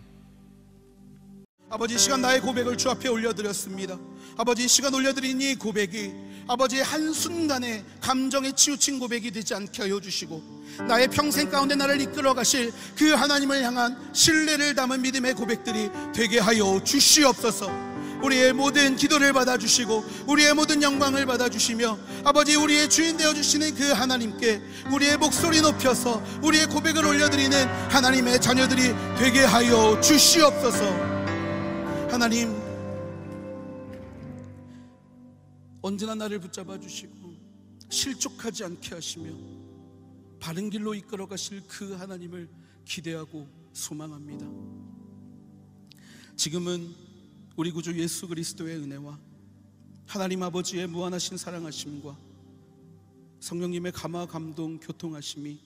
아버지, 이 시간 나의 고백을 주 앞에 올려드렸습니다. 아버지, 이 시간 올려드린 이 고백이 아버지의 한순간에 감정에 치우친 고백이 되지 않게 하여 주시고, 나의 평생 가운데 나를 이끌어 가실 그 하나님을 향한 신뢰를 담은 믿음의 고백들이 되게 하여 주시옵소서. 우리의 모든 기도를 받아주시고 우리의 모든 영광을 받아주시며, 아버지, 우리의 주인 되어주시는 그 하나님께 우리의 목소리 높여서 우리의 고백을 올려드리는 하나님의 자녀들이 되게 하여 주시옵소서. 하나님, 언제나 나를 붙잡아 주시고 실족하지 않게 하시며 바른 길로 이끌어 가실 그 하나님을 기대하고 소망합니다. 지금은 우리 구주 예수 그리스도의 은혜와 하나님 아버지의 무한하신 사랑하심과 성령님의 감화 감동 교통하심이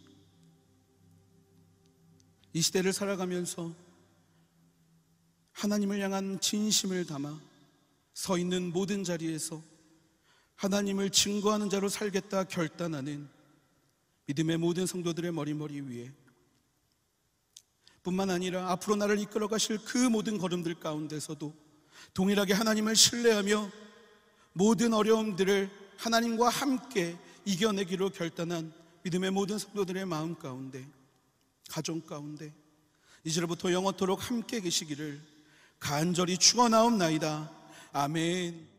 이 시대를 살아가면서 하나님을 향한 진심을 담아 서 있는 모든 자리에서 하나님을 증거하는 자로 살겠다 결단하는 믿음의 모든 성도들의 머리 위에, 뿐만 아니라 앞으로 나를 이끌어 가실 그 모든 걸음들 가운데서도 동일하게 하나님을 신뢰하며 모든 어려움들을 하나님과 함께 이겨내기로 결단한 믿음의 모든 성도들의 마음 가운데, 가정 가운데 이제로부터 영원토록 함께 계시기를 간절히 축원하옵나이다. 아멘.